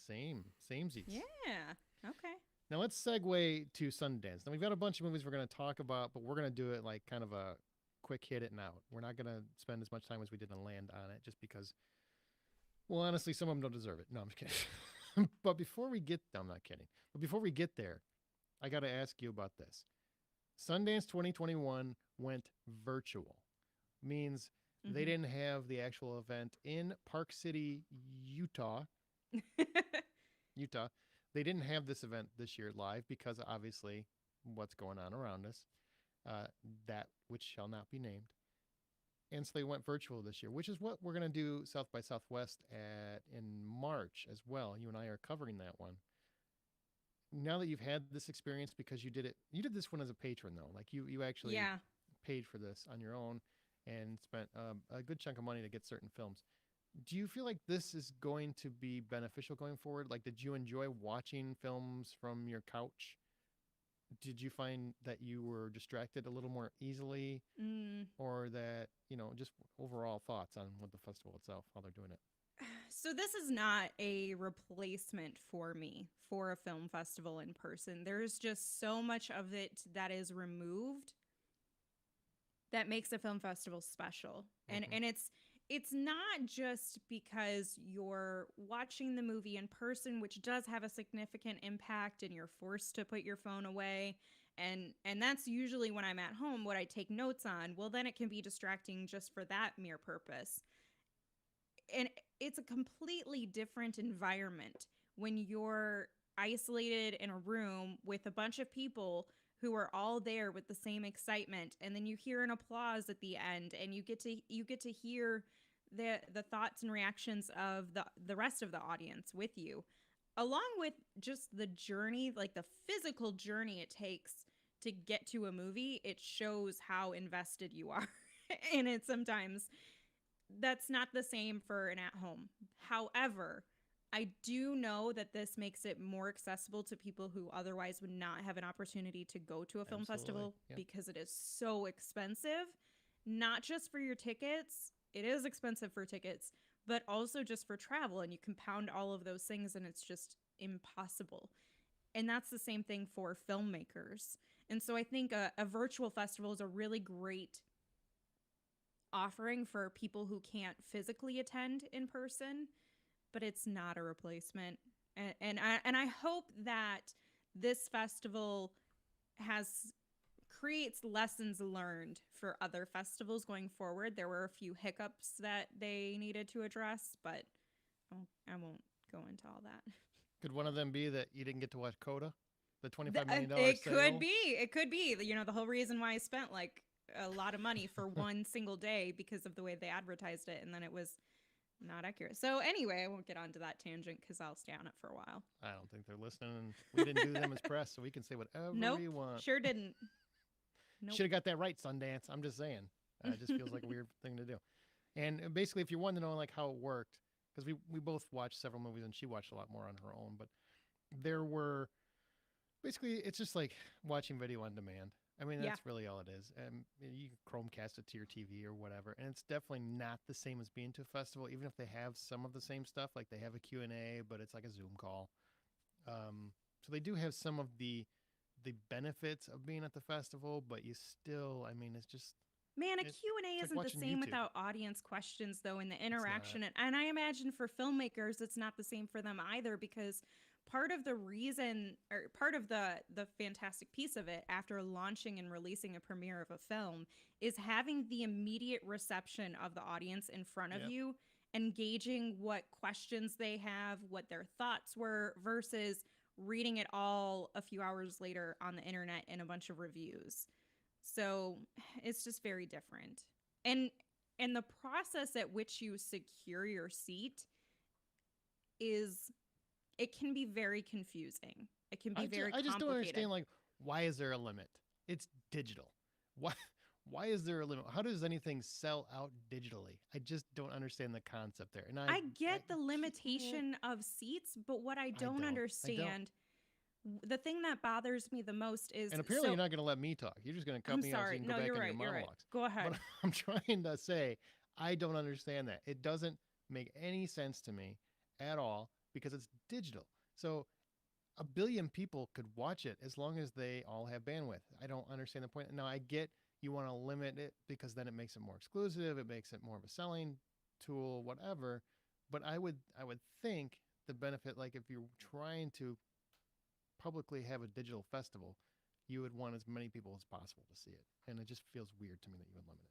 Samesies. Yeah. Okay. Now let's segue to Sundance. Now we've got a bunch of movies we're going to talk about, but we're going to do it like kind of a quick hit it and out. We're not going to spend as much time as we did on Land on it, just because. Well, honestly, some of them don't deserve it. No, I'm just kidding. But before we get, no, I'm not kidding. But before we get there, I got to ask you about this. Sundance 2021 went virtual, means they didn't have the actual event in Park City, Utah. Utah. They didn't have this event this year live because obviously what's going on around us, that which shall not be named. And so they went virtual this year, which is what we're going to do South by Southwest in March as well. You and I are covering that one. Now that you've had this experience, because you did this one as a patron though. Like you actually paid for this on your own and spent a good chunk of money to get certain films. Do you feel like this is going to be beneficial going forward? Like, did you enjoy watching films from your couch? Did you find that you were distracted a little more easily? Or that, just overall thoughts on what the festival itself, how they're doing it? So this is not a replacement for me for a film festival in person. There's just so much of it that is removed that makes a film festival special. And it's not just because you're watching the movie in person, which does have a significant impact, and you're forced to put your phone away. And that's usually when I'm at home, what I take notes on. Well, then it can be distracting just for that mere purpose. And it's a completely different environment when you're isolated in a room with a bunch of people who are all there with the same excitement, and then you hear an applause at the end, and you get to hear the thoughts and reactions of the rest of the audience with you, along with just the journey, like the physical journey it takes to get to a movie. It shows how invested you are in it. Sometimes that's not the same for an at-home. However, I do know that this makes it more accessible to people who otherwise would not have an opportunity to go to a film festival because it is so expensive, not just for your tickets. It is expensive for tickets, but also just for travel. And you compound all of those things and it's just impossible. And that's the same thing for filmmakers. And so I think a virtual festival is a really great offering for people who can't physically attend in person, but it's not a replacement. And I hope that this festival creates lessons learned for other festivals going forward. There were a few hiccups that they needed to address, but I won't go into all that. Could one of them be that you didn't get to watch Coda, the $25 million It sale? could be. It could be. The whole reason why I spent like a lot of money for one single day because of the way they advertised it, and then it was not accurate. So anyway, I won't get onto that tangent because I'll stay on it for a while. I don't think they're listening. And we didn't do them as press, so we can say whatever we want. Sure didn't. Nope. Should have got that right, Sundance. I'm just saying. It just feels like a weird thing to do. And basically, if you want to know like how it worked, because we both watched several movies and she watched a lot more on her own, but there were basically, it's just like watching video on demand. I mean, that's really all it is. And you can Chromecast it to your TV or whatever. And it's definitely not the same as being to a festival, even if they have some of the same stuff. Like they have a Q&A, but it's like a Zoom call. So they do have some of the benefits of being at the festival, but you still, I mean, it's just... Man, a Q&A isn't the same without audience questions, though, in the interaction. And I imagine for filmmakers, it's not the same for them either, because part of the reason, or part of the fantastic piece of it after launching and releasing a premiere of a film is having the immediate reception of the audience in front of you, engaging what questions they have, what their thoughts were, versus reading it all a few hours later on the internet in a bunch of reviews. So it's just very different. And the process at which you secure your seat is it can be very confusing. It can be very I just don't complicated. understand, like, why is there a limit? It's digital. Why? Why is there a limit? How does anything sell out digitally? I just don't understand the concept there. And I get the can't- limitation of seats, but what I don't don't. understand, the thing that bothers me the most is And apparently, so, you're not going to let me talk. You're just going to cut I'm me off so sorry. you can go No, back you're on right. your You're right. monologues. Go ahead. But I'm trying to say, I don't understand that. It doesn't make any sense to me at all because it's digital. So a billion people could watch it as long as they all have bandwidth. I don't understand the point. Now, I get you want to limit it because then it makes it more exclusive. It makes it more of a selling tool, whatever. But I would think the benefit, like if you're trying to publicly have a digital festival, you would want as many people as possible to see it. And it just feels weird to me that you would limit it.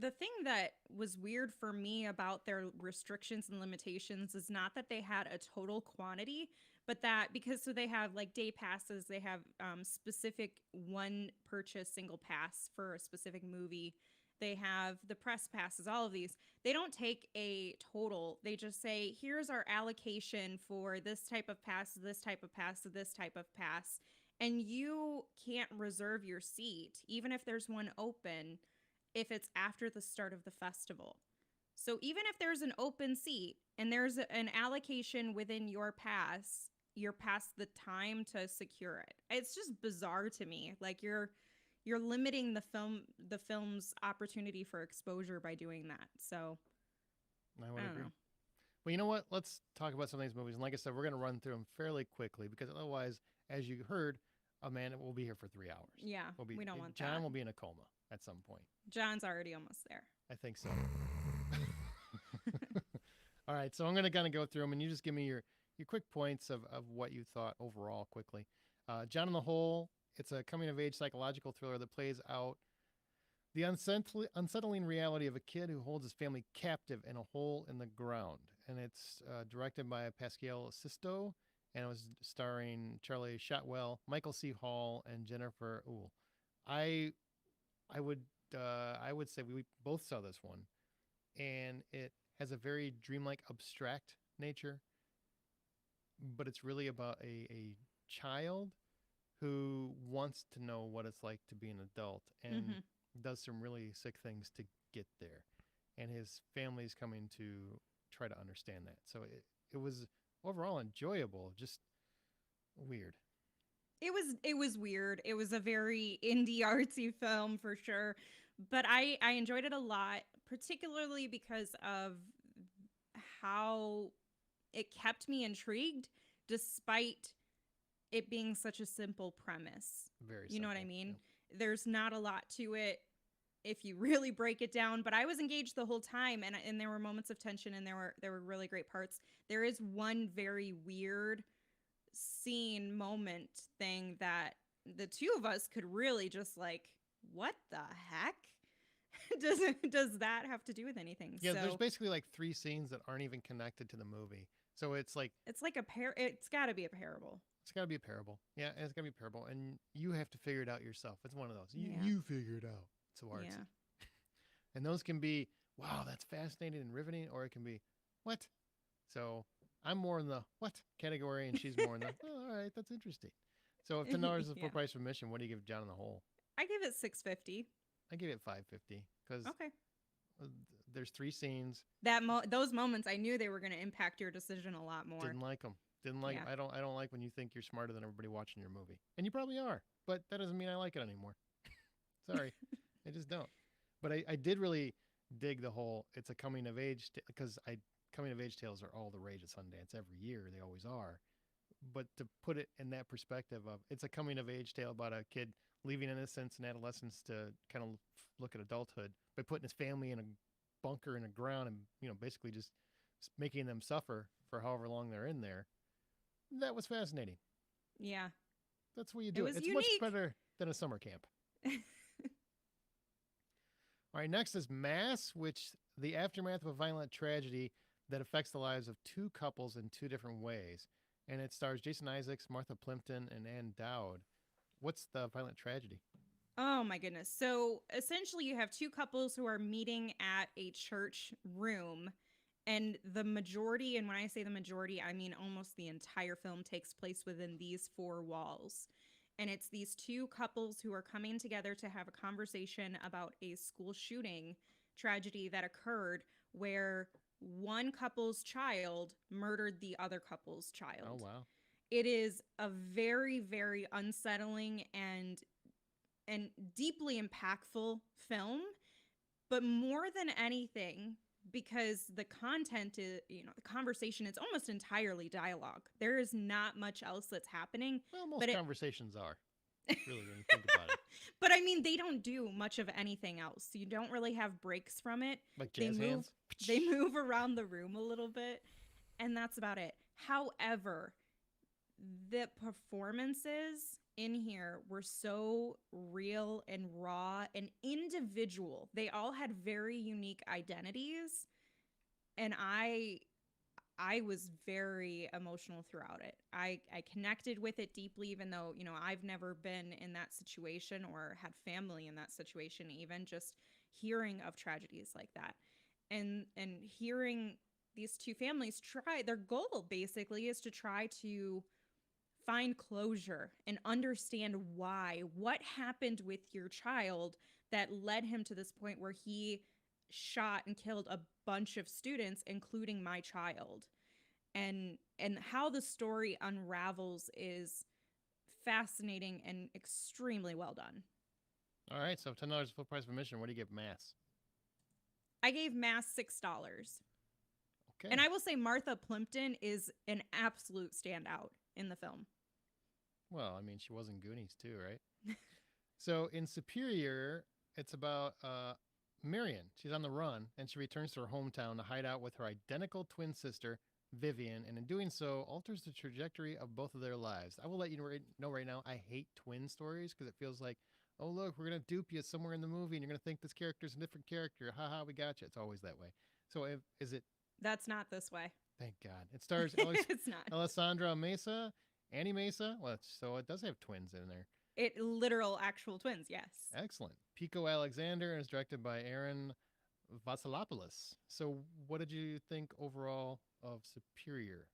The thing that was weird for me about their restrictions and limitations is not that they had a total quantity, but that because so they have like day passes, they have specific one purchase single pass for a specific movie. They have the press passes, all of these. They don't take a total. They just say, here's our allocation for this type of pass, this type of pass, this type of pass. And you can't reserve your seat, even if there's one open, if it's after the start of the festival. So even if there's an open seat and there's an allocation within your pass, you're past the time to secure it. It's just bizarre to me. Like you're limiting the film's opportunity for exposure by doing that. So I would I don't agree. know. Well, you know what? Let's talk about some of these movies. And like I said, we're going to run through them fairly quickly because otherwise, as you heard, Amanda will be here for 3 hours. Yeah, we don't want John that. will be in a coma at some point. John's already almost there. I think so. All right, so I'm going to kind of go through them, and you just give me your quick points of what you thought overall quickly. John on the Whole, it's a coming-of-age psychological thriller that plays out the unsettling reality of a kid who holds his family captive in a hole in the ground. And it's directed by Pascal Sisto, and it was starring Charlie Shotwell, Michael C. Hall, and Jennifer Uhl. I would say we both saw this one, and it has a very dreamlike, abstract nature, but it's really about a child who wants to know what it's like to be an adult and does some really sick things to get there. And his family's coming to try to understand that. So it was overall enjoyable, just weird. It was weird. It was a very indie artsy film for sure, but I enjoyed it a lot, particularly because of how it kept me intrigued despite it being such a simple premise. Very You know what I simple, mean? yeah. There's not a lot to it if you really break it down, but I was engaged the whole time, and there were moments of tension, and there were really great parts. There is one very weird scene moment thing that the two of us could really just like, what the heck? does that have to do with anything? Yeah, so, there's basically like 3 scenes that aren't even connected to the movie. So it's like it's like it's got to be a parable. it's got to be a parable. Yeah, it's got to be a parable, and you have to figure it out yourself. It's one of those. Yeah. You figure it out. So artsy. Yeah. And those can be, wow, that's fascinating and riveting, or it can be, what? So I'm more in the what category, and she's more in the, oh, all right, that's interesting. So if $10 is the full Yeah. price of admission, what do you give John on the Whole? I give it $6.50. I give it $5.50 because Okay. there's 3 scenes. Those moments, I knew they were going to impact your decision a lot more. Didn't like them. Didn't like. Yeah. I don't like when you think you're smarter than everybody watching your movie, and you probably are. But that doesn't mean I like it anymore. Sorry, I just don't. But I did really dig the whole. It's a coming of age because coming of age tales are all the rage at Sundance every year. They always are. But to put it in that perspective of it's a coming of age tale about a kid leaving innocence and adolescence to kind of look at adulthood by putting his family in a bunker in the ground and basically just making them suffer for however long they're in there. That was fascinating. Yeah. That's what you do. was It's unique. much better than a summer camp. All right, next is Mass, which the aftermath of a violent tragedy that affects the lives of 2 couples in 2 different ways. And it stars Jason Isaacs, Martha Plimpton, and Ann Dowd. What's the violent tragedy? Oh my goodness. So essentially you have 2 couples who are meeting at a church room, And the majority, and when I say the majority, I mean almost the entire film takes place within these four walls. And it's these two couples who are coming together to have a conversation about a school shooting tragedy that occurred where one couple's child murdered the other couple's child. Oh wow. It is a very, very unsettling and deeply impactful film, but more than anything, because the content is, the conversation is almost entirely dialogue. There is not much else that's happening. Well, most But it- conversations are. Really, when you think about it. But I mean, they don't do much of anything else. You don't really have breaks from it. Like They jazz move- hands. They move around the room a little bit, and that's about it. However, the performances in here were so real and raw and individual. They all had very unique identities, and I was very emotional throughout it. I connected with it deeply, even though, I've never been in that situation or had family in that situation, even just hearing of tragedies like that. And hearing these two families try, their goal basically is to try to find closure and understand what happened with your child that led him to this point where he shot and killed a bunch of students, including my child. And how the story unravels is fascinating and extremely well done. All right, so $10 full price of admission. What do you give Mass? I gave Mass $6. Okay. And I will say Martha Plimpton is an absolute standout in the film. Well, I mean, she was in Goonies too, right? So in Superior, it's about Marion. She's on the run, and she returns to her hometown to hide out with her identical twin sister, Vivian, and in doing so, alters the trajectory of both of their lives. I will let you know right now, I hate twin stories because it feels like, oh, look, we're going to dupe you somewhere in the movie, and you're going to think this character's a different character. Ha, we got you. It's always that way. So is it... That's not this way. Thank God. It stars It's not. Alessandra Mesa, Annie Mesa. Well, so it does have twins in there. Literal actual twins, yes. Excellent. Pico Alexander, and is directed by Aaron Vasilopoulos. So what did you think overall of Superior?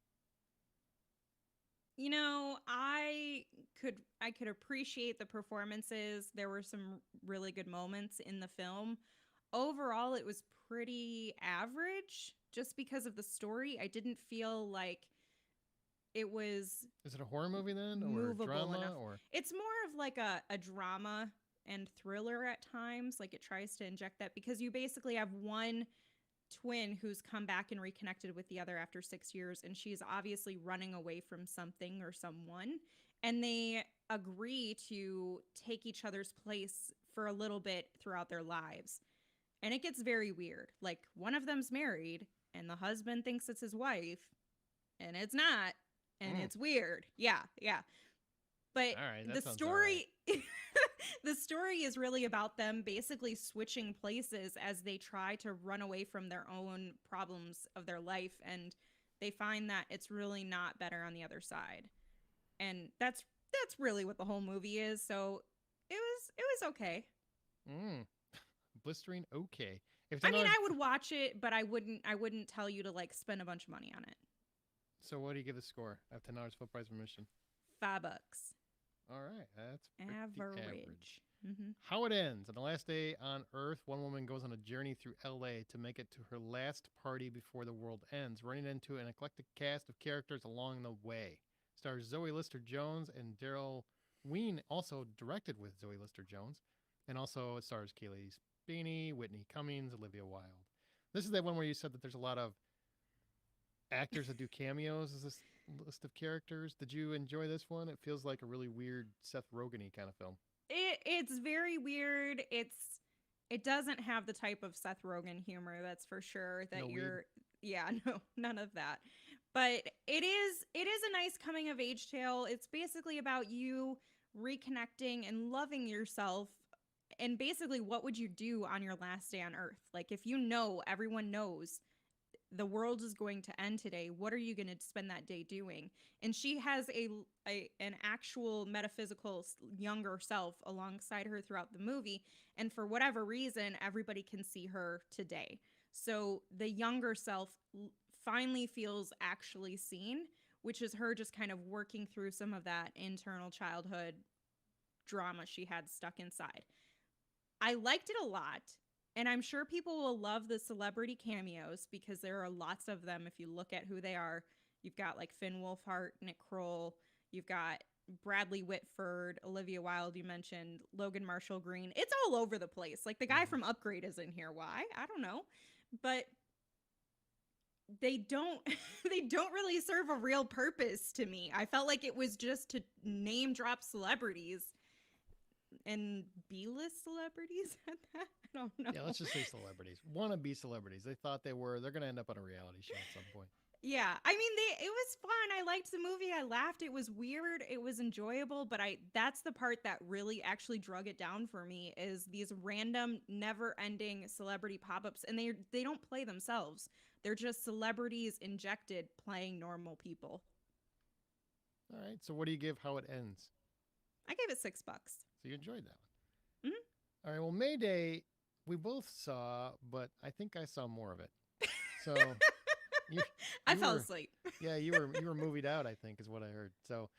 I could appreciate the performances. There were some really good moments in the film. Overall, it was pretty average just because of the story. I didn't feel like it was... Is it a horror movie then? Or movable drama? enough. Or It's more of like a drama and thriller at times. Like it tries to inject that because you basically have one twin who's come back and reconnected with the other after 6 years, and she's obviously running away from something or someone, and they agree to take each other's place for a little bit throughout their lives. And it gets very weird. Like one of them's married and the husband thinks it's his wife and it's not, and it's weird. Yeah. But all right, that the sounds story the story is really about them basically switching places as they try to run away from their own problems of their life, and they find that it's really not better on the other side. And that's really what the whole movie is. So it was okay. Blistering okay. I mean, I would watch it, but I wouldn't tell you to like spend a bunch of money on it. So what do you give the score? I have $10 full price admission. $5. All right, that's pretty Average. Mm-hmm. How it ends. On the last day on Earth, one woman goes on a journey through L.A. to make it to her last party before the world ends, running into an eclectic cast of characters along the way. Stars Zoe Lister-Jones and Daryl Ween, also directed with Zoe Lister-Jones. And also it stars Kaylee Spiney, Whitney Cummings, Olivia Wilde. This is that one where you said that there's a lot of actors that do cameos. Is this list of characters? Did you enjoy this one? It feels like a really weird Seth Rogen-y kind of film. It's very weird. It doesn't have the type of Seth Rogen humor, that's for sure. That No you're weed? Yeah, no, none of that. But it is a nice coming of age tale. It's basically about you reconnecting and loving yourself. And basically, what would you do on your last day on Earth? Like, if everyone knows the world is going to end today, what are you going to spend that day doing? And she has an actual metaphysical younger self alongside her throughout the movie. And for whatever reason, everybody can see her today. So the younger self finally feels actually seen, which is her just kind of working through some of that internal childhood drama she had stuck inside. I liked it a lot, and I'm sure people will love the celebrity cameos because there are lots of them if you look at who they are. You've got like Finn Wolfhard, Nick Kroll, you've got Bradley Whitford, Olivia Wilde, you mentioned, Logan Marshall Green. It's all over the place. Like the guy from Upgrade is in here. Why? I don't know. But they don't they don't really serve a real purpose to me. I felt like it was just to name drop celebrities and B-list celebrities at that. I don't know. Yeah, let's just say celebrities. Wannabe celebrities. They thought they were. They're going to end up on a reality show at some point. Yeah, I mean, it was fun. I liked the movie. I laughed. It was weird. It was enjoyable. But that's the part that really actually drug it down for me is these random, never-ending celebrity pop-ups, and they don't play themselves. They're just celebrities injected playing normal people. All right. So what do you give How It Ends? I gave it $6. So you enjoyed that one. Mm-hmm. All right. Well, Mayday, we both saw, but I think I saw more of it. So I fell asleep. Yeah, you were movied out, I think, is what I heard. So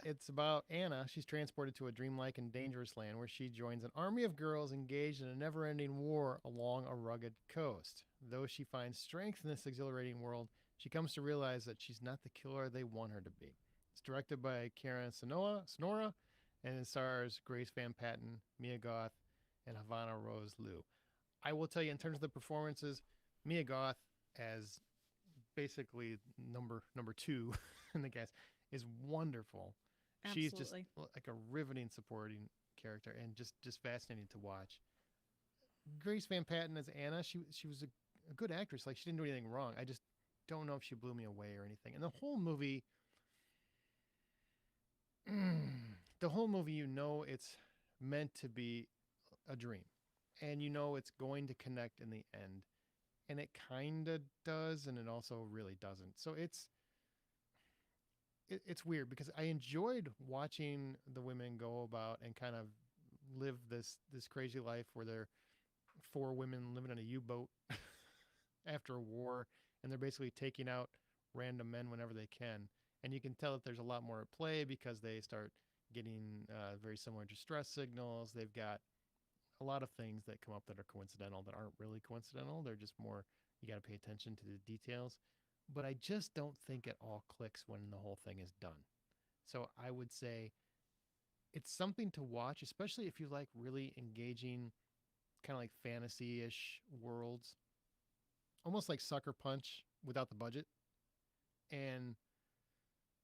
it's about Anna. She's transported to a dreamlike and dangerous land where she joins an army of girls engaged in a never-ending war along a rugged coast. Though she finds strength in this exhilarating world, she comes to realize that she's not the killer they want her to be. It's directed by Karen Sonora, and it stars Grace Van Patten, Mia Goth, and Havana Rose Liu. I will tell you, in terms of the performances, Mia Goth as basically number 2 in the cast is wonderful. Absolutely. She's just like a riveting supporting character and just fascinating to watch. Grace Van Patten as Anna, she was a good actress. Like, she didn't do anything wrong. I just don't know if she blew me away or anything. And the whole movie, it's meant to be a dream, and it's going to connect in the end. And it kind of does, and it also really doesn't. So it's weird because I enjoyed watching the women go about and kind of live this crazy life where they're 4 women living in a U-boat after a war, and they're basically taking out random men whenever they can. And you can tell that there's a lot more at play because they start getting very similar distress signals. They've got a lot of things that come up that are coincidental that aren't really coincidental. They're just more, you got to pay attention to the details. But I just don't think it all clicks when the whole thing is done. So I would say it's something to watch, especially if you like really engaging kind of like fantasy-ish worlds. Almost like Sucker Punch without the budget. And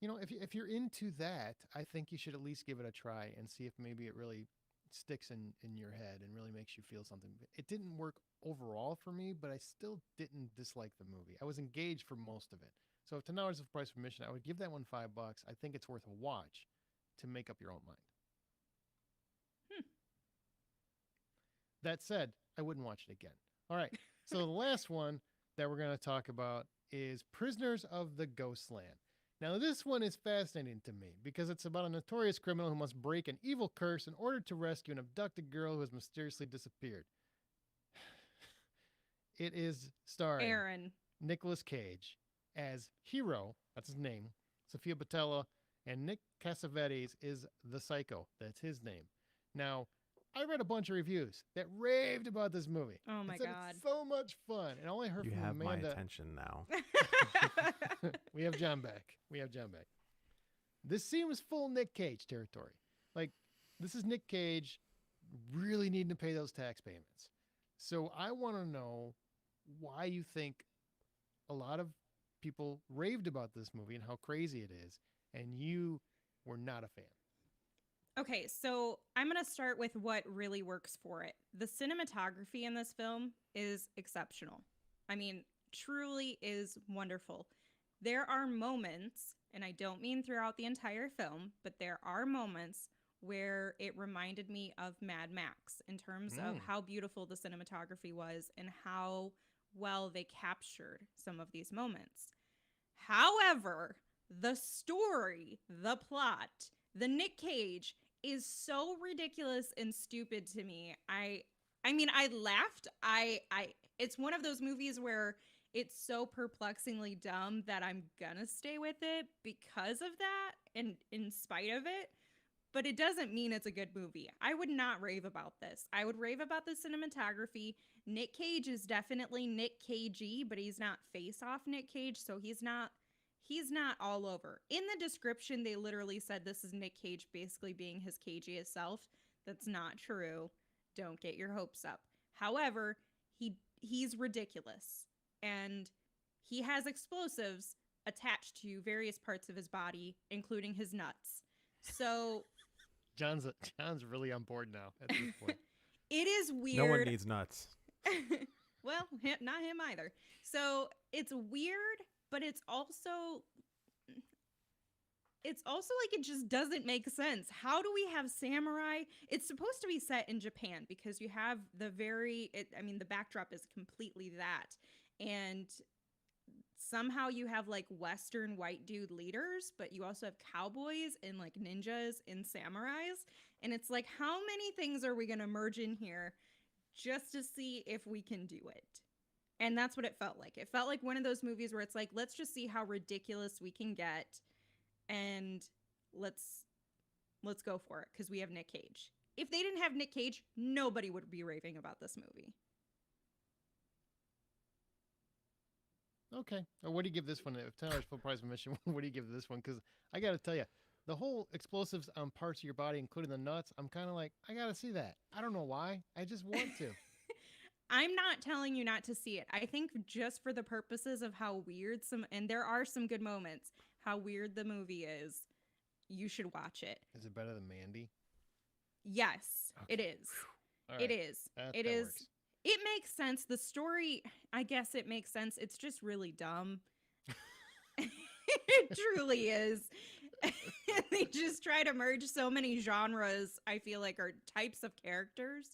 if you're into that, I think you should at least give it a try and see if maybe it really sticks in your head and really makes you feel something. It didn't work overall for me, but I still didn't dislike the movie. I was engaged for most of it. So if $10 is the price of admission, I would give that one $5. I think it's worth a watch to make up your own mind. That said, I wouldn't watch it again. All right. So the last one that we're going to talk about is Prisoners of the Ghostland. Now, this one is fascinating to me because it's about a notorious criminal who must break an evil curse in order to rescue an abducted girl who has mysteriously disappeared. It is starring Aaron Nicolas Cage as Hero, that's his name, Sophia Boutella, and Nick Cassavetes is the Psycho, that's his name. Now, I read a bunch of reviews that raved about this movie. Oh my God. It's so much fun. And all I heard You from have Amanda. my attention now. We have John back. This seems full Nick Cage territory. Like, this is Nick Cage really needing to pay those tax payments. So I want to know why you think a lot of people raved about this movie and how crazy it is, and you were not a fan. Okay, so I'm going to start with what really works for it. The cinematography in this film is exceptional. I mean, truly is wonderful. There are moments, and I don't mean throughout the entire film, but there are moments where it reminded me of Mad Max in terms of how beautiful the cinematography was and how well they captured some of these moments. However, the story, the plot, the Nick Cage is so ridiculous and stupid to me. I mean, I laughed. It's one of those movies where it's so perplexingly dumb that I'm gonna stay with it because of that and in spite of it. But it doesn't mean it's a good movie. I would not rave about this. I would rave about the cinematography. Nick Cage is definitely Nick Cagey, but he's not face off Nick Cage, so he's not all over. In the description, they literally said this is Nick Cage basically being his cagiest self. That's not true. Don't get your hopes up. However, he's ridiculous, and he has explosives attached to various parts of his body, including his nuts. So John's really on board now at this point. it is weird. No one needs nuts. Well, not him either. So it's weird, but it's also like it just doesn't make sense. How do we have samurai? It's supposed to be set in Japan because you have the backdrop is completely that. And somehow you have like Western white dude leaders, but you also have cowboys and like ninjas and samurais. And it's like, how many things are we going to merge in here just to see if we can do it? And that's what it felt like. It felt like one of those movies where it's like, let's just see how ridiculous we can get. And let's go for it because we have Nick Cage. If they didn't have Nick Cage, nobody would be raving about this movie. Okay. Or what do you give this one? If $10 full price admission, what do you give this one? Because I got to tell you, the whole explosives on parts of your body, including the nuts, I'm kind of like, I got to see that. I don't know why. I just want to. I'm not telling you not to see it. I think just for the purposes of how weird and there are some good moments, how weird the movie is, you should watch it. Is it better than Mandy? Yes, okay. It is. Right. It is. That works. It makes sense. The story, I guess it makes sense. It's just really dumb. It truly is. They just try to merge so many genres, I feel like, or types of characters,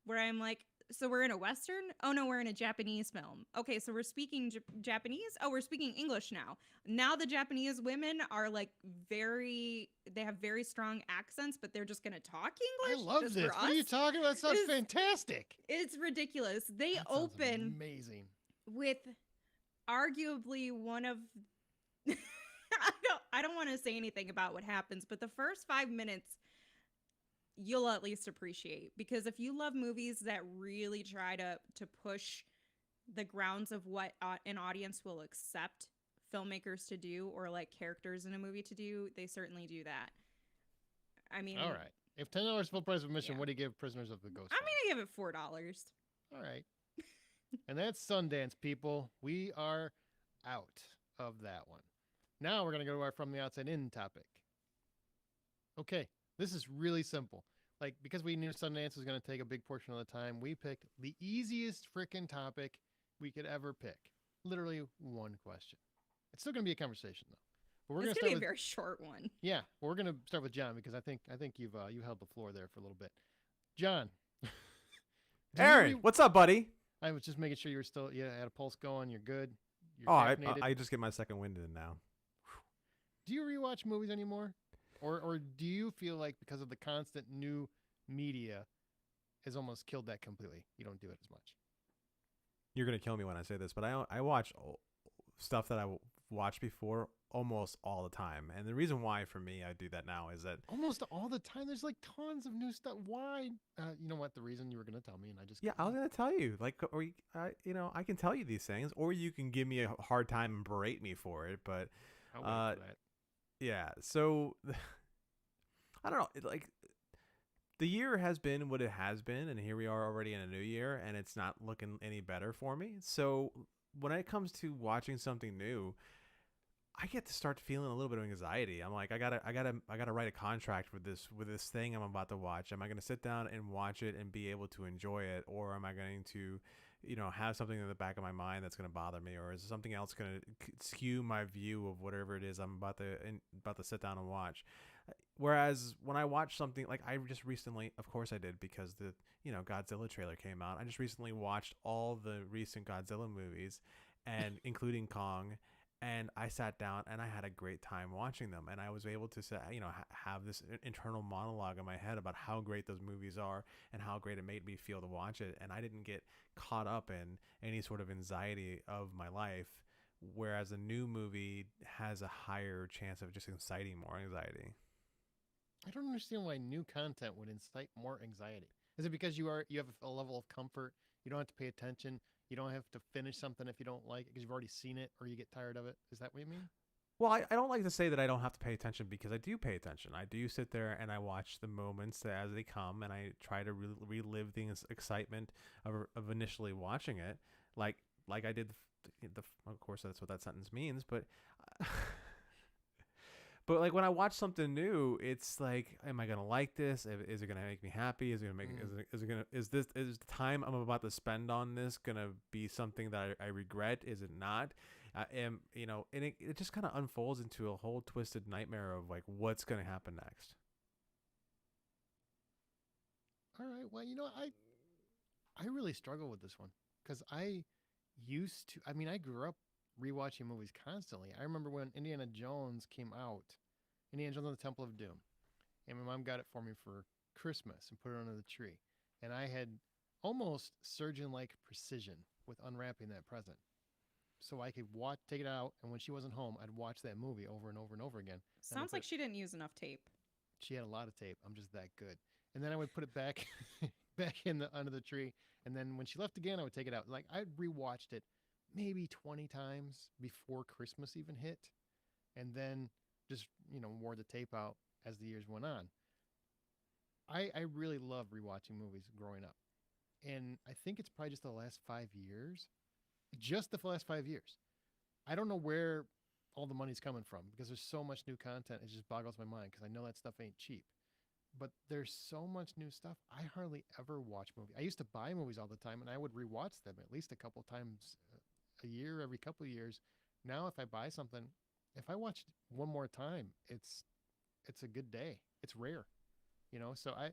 where I'm like, so we're in a Western? Oh, no, we're in a Japanese film. Okay, so we're speaking Japanese? Oh, we're speaking English now. Now the Japanese women are like they have very strong accents, but they're just going to talk English. I love just this. For what us? are you talking about? That sounds fantastic. It's ridiculous. They That sounds open amazing with arguably one of I don't want to say anything about what happens, but the first 5 minutes you'll at least appreciate, because if you love movies that really try to push the grounds of what an audience will accept filmmakers to do, or like characters in a movie to do, they certainly do that. I mean, all right. If $10 full price admission, Yeah. what do you give Prisoners of the Ghost? I'm gonna give it $4. All right. And that's Sundance, people. We are out of that one. Now we're going to go to our From the Outside In topic. Okay, this is really simple. Like, because we knew Sundance was going to take a big portion of the time, we picked the easiest freaking topic we could ever pick. Literally one question. It's still going to be a conversation, though. But we're It's going to gonna be a very short one. Yeah, well, we're going to start with John, because I think you held the floor there for a little bit. John. Aaron, what's up, buddy? I was just making sure you were still, had a pulse going. You're good. You're Oh, I just get my second wind in now. Do you rewatch movies anymore? Or do you feel like because of the constant new media has almost killed that completely? You don't do it as much. You're going to kill me when I say this, but I watch stuff that I watched before almost all the time. And the reason why for me I do that now is that almost all the time there's like tons of new stuff. Why? You know what? The reason you were going to tell me, and I just I was going to tell you, like, or I can tell you these things, or you can give me a hard time and berate me for it. But I'll wait for that. Yeah, so I don't know. Like, the year has been what it has been, and here we are already in a new year, and it's not looking any better for me. So when it comes to watching something new, I get to start feeling a little bit of anxiety. I'm like, I gotta write a contract with this thing I'm about to watch. Am I gonna sit down and watch it and be able to enjoy it, or am I going to, have something in the back of my mind that's gonna bother me, or is something else gonna skew my view of whatever it is I'm about to sit down and watch? Whereas when I watch something like I just recently, of course I did, because the Godzilla trailer came out. I just recently watched all the recent Godzilla movies, and including Kong. And I sat down and I had a great time watching them. And I was able to say, have this internal monologue in my head about how great those movies are and how great it made me feel to watch it. And I didn't get caught up in any sort of anxiety of my life. Whereas a new movie has a higher chance of just inciting more anxiety. I don't understand why new content would incite more anxiety. Is it because you have a level of comfort? You don't have to pay attention. You don't have to finish something if you don't like it because you've already seen it or you get tired of it. Is that what you mean? Well, I don't like to say that I don't have to pay attention because I do pay attention. I do sit there and I watch the moments as they come and I try to relive the excitement of initially watching it, like I did. Of course, that's what that sentence means, but but like when I watch something new, it's like, am I gonna like this? Is it gonna make me happy? Is it gonna make? Is the time I'm about to spend on this gonna be something that I regret? Is it not? And it just kind of unfolds into a whole twisted nightmare of like what's gonna happen next. All right. Well, I really struggle with this one because I used to. I mean, I grew up rewatching movies constantly. I remember when Indiana Jones came out, Indiana Jones and the Temple of Doom, and my mom got it for me for Christmas and put it under the tree. And I had almost surgeon-like precision with unwrapping that present, so I could take it out, and when she wasn't home, I'd watch that movie over and over and over again. Sounds like she didn't use enough tape. She had a lot of tape. I'm just that good. And then I would put it back, back under the tree. And then when she left again, I would take it out. Like I'd rewatched it maybe 20 times before Christmas even hit, and then just wore the tape out as the years went on. I really love rewatching movies growing up, and I think it's probably just the last 5 years, just the last 5 years. I don't know where all the money's coming from because there's so much new content. It just boggles my mind because I know that stuff ain't cheap. But there's so much new stuff. I hardly ever watch movies. I used to buy movies all the time, and I would rewatch them at least a couple times a year, every couple of years. Now, if I buy something, if I watch one more time, it's a good day. It's rare, So I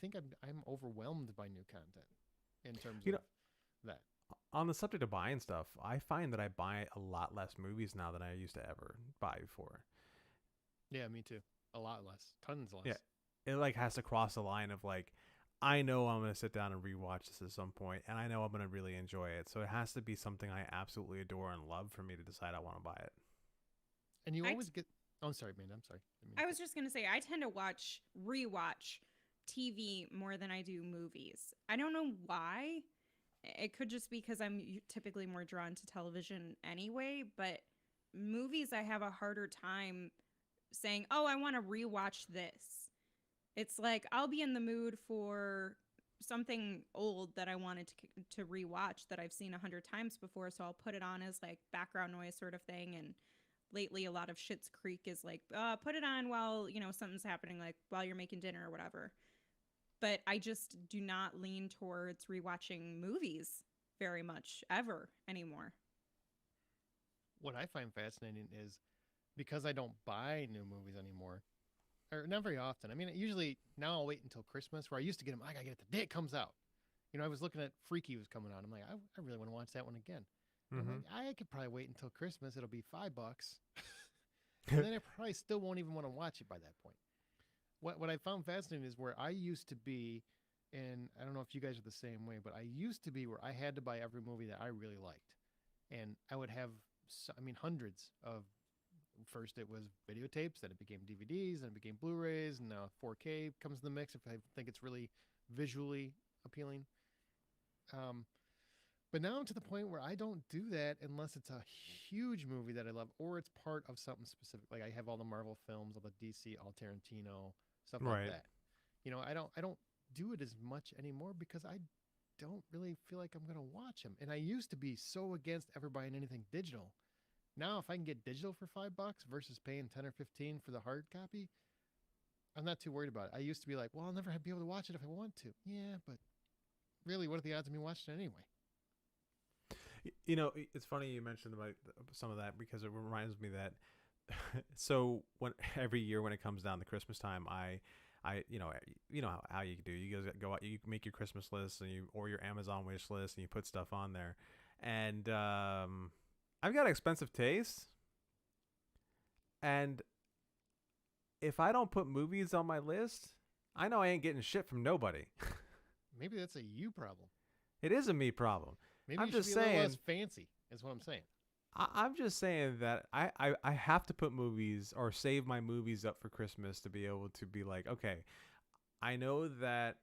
think I'm overwhelmed by new content in terms of that. On the subject of buying stuff, I find that I buy a lot less movies now than I used to ever buy before. Yeah, me too. A lot less. Tons less. Yeah. It like has to cross the line of like, I know I'm going to sit down and rewatch this at some point, and I know I'm going to really enjoy it. So it has to be something I absolutely adore and love for me to decide I want to buy it. And you always get... Oh, I'm sorry, man. I'm sorry. I was just going to say, I tend to rewatch TV more than I do movies. I don't know why. It could just be because I'm typically more drawn to television anyway, but movies I have a harder time saying, oh, I want to rewatch this. It's like I'll be in the mood for something old that I wanted to rewatch that I've seen 100 times before, so I'll put it on as like background noise sort of thing. And lately, a lot of Schitt's Creek is like, put it on while something's happening, like while you're making dinner or whatever. But I just do not lean towards rewatching movies very much ever anymore. What I find fascinating is because I don't buy new movies anymore, or not very often. I mean, usually now I'll wait until Christmas, where I used to get them. I gotta get it the day it comes out. I was looking at Freaky was coming out. I'm like, I really want to watch that one again. Mm-hmm. Like, I could probably wait until Christmas. It'll be $5, and then I probably still won't even want to watch it by that point. What I found fascinating is where I used to be, and I don't know if you guys are the same way, but I used to be where I had to buy every movie that I really liked, and I would have, hundreds of. First it was videotapes, then it became DVDs, then it became Blu-rays, and now 4K comes in the mix if I think it's really visually appealing. But now I'm to the point where I don't do that unless it's a huge movie that I love or it's part of something specific. Like I have all the Marvel films, all the DC, all Tarantino, stuff like that. I don't do it as much anymore because I don't really feel like I'm going to watch them. And I used to be so against ever buying anything digital. Now, if I can get digital for $5 versus paying 10 or 15 for the hard copy, I'm not too worried about it. I used to be like, well, I'll never be able to watch it if I want to. Yeah, but really, what are the odds of me watching it anyway? It's funny you mentioned about some of that because it reminds me that so every year when it comes down to Christmas time, I how you do. You guys go out, you make your Christmas list or your Amazon wish list, and you put stuff on there, and I've got expensive taste, and if I don't put movies on my list, I know I ain't getting shit from nobody. Maybe that's a you problem. It is a me problem. Maybe I'm you just should be a little less saying. fancy. Is what I'm saying. I'm just saying that I have to put movies or save my movies up for Christmas to be able to be like, okay, I know that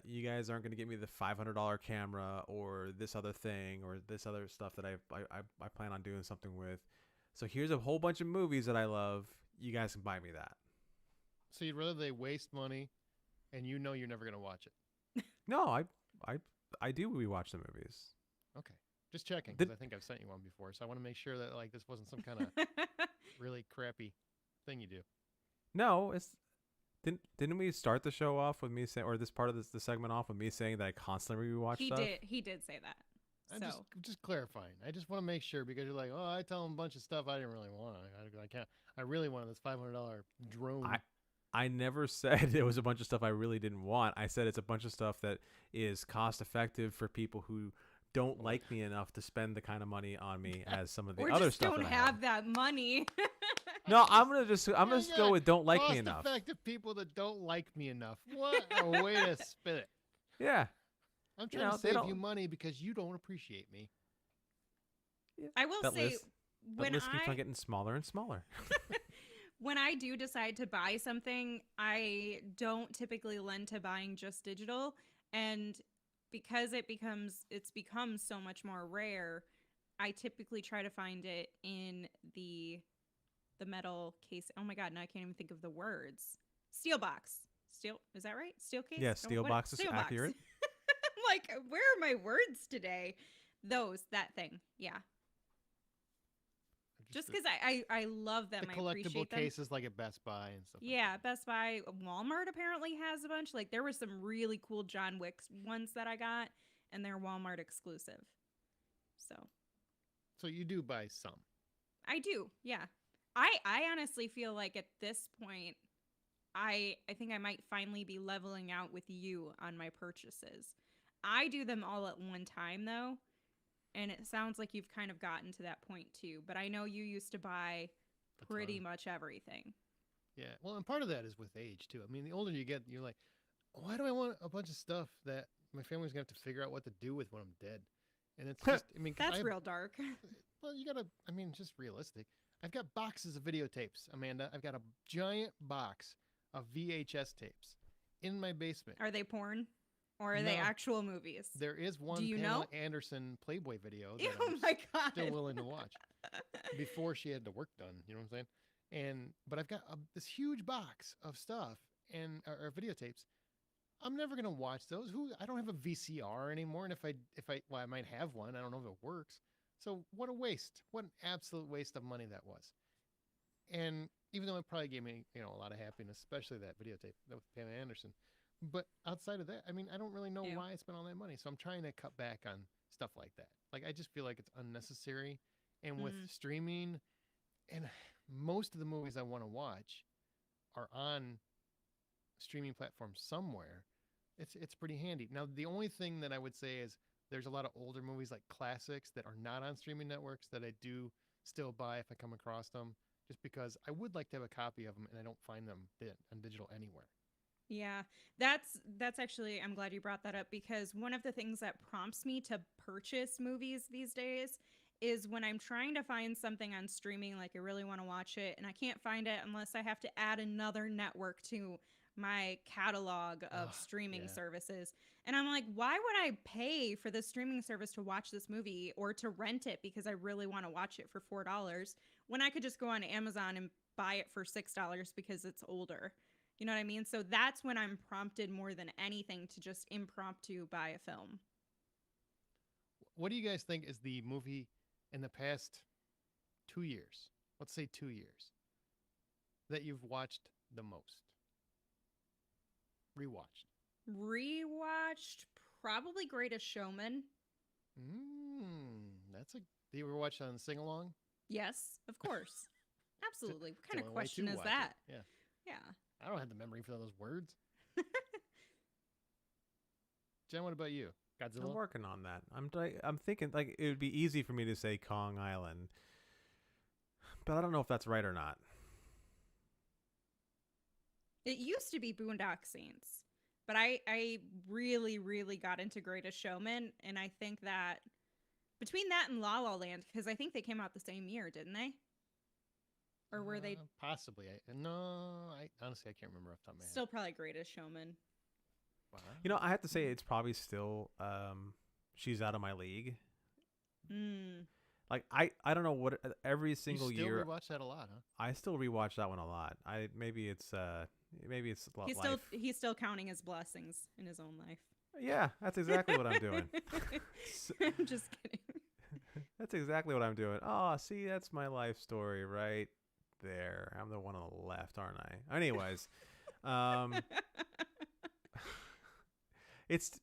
you guys aren't going to get me the $500 camera or this other thing or this other stuff that I plan on doing something with. So here's a whole bunch of movies that I love. You guys can buy me that. So you'd rather they waste money, and you know you're never gonna watch it. No, I do rewatch the movies. Okay, just checking because I think I've sent you one before, so I want to make sure that like this wasn't some kind of really crappy thing you do. No, didn't we start the show off with me saying, or this part of the segment off with me saying that I constantly rewatch stuff? He did say that. I'm So just clarifying. I just want to make sure because you're like, oh, I tell them a bunch of stuff I didn't really want. I can't. I really wanted this $500 drone. I never said it was a bunch of stuff I really didn't want. I said it's a bunch of stuff that is cost effective for people who don't like me enough to spend the kind of money on me as some of the or other just stuff. don't that I have that money. No, I'm gonna go with don't like me enough. Cost-effective people that don't like me enough. What a way to spin it. Yeah, I'm trying to save you money because you don't appreciate me. I will say, that list keeps on getting smaller and smaller. when I do decide to buy something, I don't typically lend to buying just digital, and because it's become so much more rare, I typically try to find it in the metal case. Oh my god, now I can't even think of the words. Steel box. Steel, is that right? Steel case? Yeah, steel box is accurate. I'm like, where are my words today? That thing. Yeah. Just because I love them. The I appreciate collectible them. cases like at Best Buy and stuff. Yeah, like that. Best Buy. Walmart apparently has a bunch. Like there were some really cool John Wick ones that I got, and they're Walmart exclusive. So you do buy some. I do, yeah. I honestly feel like at this point, I think I might finally be leveling out with you on my purchases. I do them all at one time though, and it sounds like you've kind of gotten to that point too. But I know you used to buy pretty much everything. Yeah, well, and part of that is with age too. I mean, the older you get, you're like, why do I want a bunch of stuff that my family's gonna have to figure out what to do with when I'm dead? And it's just, I mean, that's real dark. Well, you gotta, I mean, just realistic. I've got boxes of videotapes, Amanda. I've got a giant box of VHS tapes in my basement. Are they porn? Or are they actual movies? There is one Pamela Anderson Playboy video that I'm still willing to watch before she had the work done. You know what I'm saying? But I've got this huge box of stuff and or videotapes. I'm never gonna watch those. I don't have a VCR anymore, and if I well, I might have one. I don't know if it works. So what a waste! What an absolute waste of money that was. And even though it probably gave me a lot of happiness, especially that videotape with Pam Anderson. But outside of that, I mean, I don't really know why I spent all that money. So I'm trying to cut back on stuff like that. Like I just feel like it's unnecessary. And with streaming, and most of the movies I want to watch are on streaming platforms somewhere. It's pretty handy. Now, the only thing that I would say is there's a lot of older movies like classics that are not on streaming networks that I do still buy if I come across them, just because I would like to have a copy of them and I don't find them on digital anywhere. Yeah, that's actually, I'm glad you brought that up, because one of the things that prompts me to purchase movies these days is when I'm trying to find something on streaming, like I really want to watch it, and I can't find it unless I have to add another network to my catalog of streaming services. And I'm like, why would I pay for this streaming service to watch this movie or to rent it because I really want to watch it for $4 when I could just go on Amazon and buy it for $6 because it's older? You know what I mean? So that's when I'm prompted more than anything to just impromptu buy a film. What do you guys think is the movie in the past 2 years, let's say 2 years, that you've watched the most? Rewatched, probably Greatest Showman. Do you ever watch on sing along? Yes, of course. Absolutely. What kind of question is that? Yeah. Yeah. I don't have the memory for those words. Jen, what about you? I'm Godzilla. working on that. I'm thinking like it would be easy for me to say Kong Island, but I don't know if that's right or not. It used to be Boondock Saints, but I really, really got into Greatest Showman, and I think that between that and La La Land, because I think they came out the same year, didn't they? Or were they Possibly? No, I honestly I can't remember off the top of my head. still probably Greatest Showman? Wow. You know, I have to say it's probably still She's Out of My League. Mm. Like I don't know what every single you still year rewatch that a lot, huh? I still rewatch that one a lot. Maybe it's He's life. still counting his blessings in his own life. Yeah, that's exactly what I'm doing. I'm just kidding. That's exactly what I'm doing. Oh, see, that's my life story right there. I'm the one on the left, aren't I? Anyways,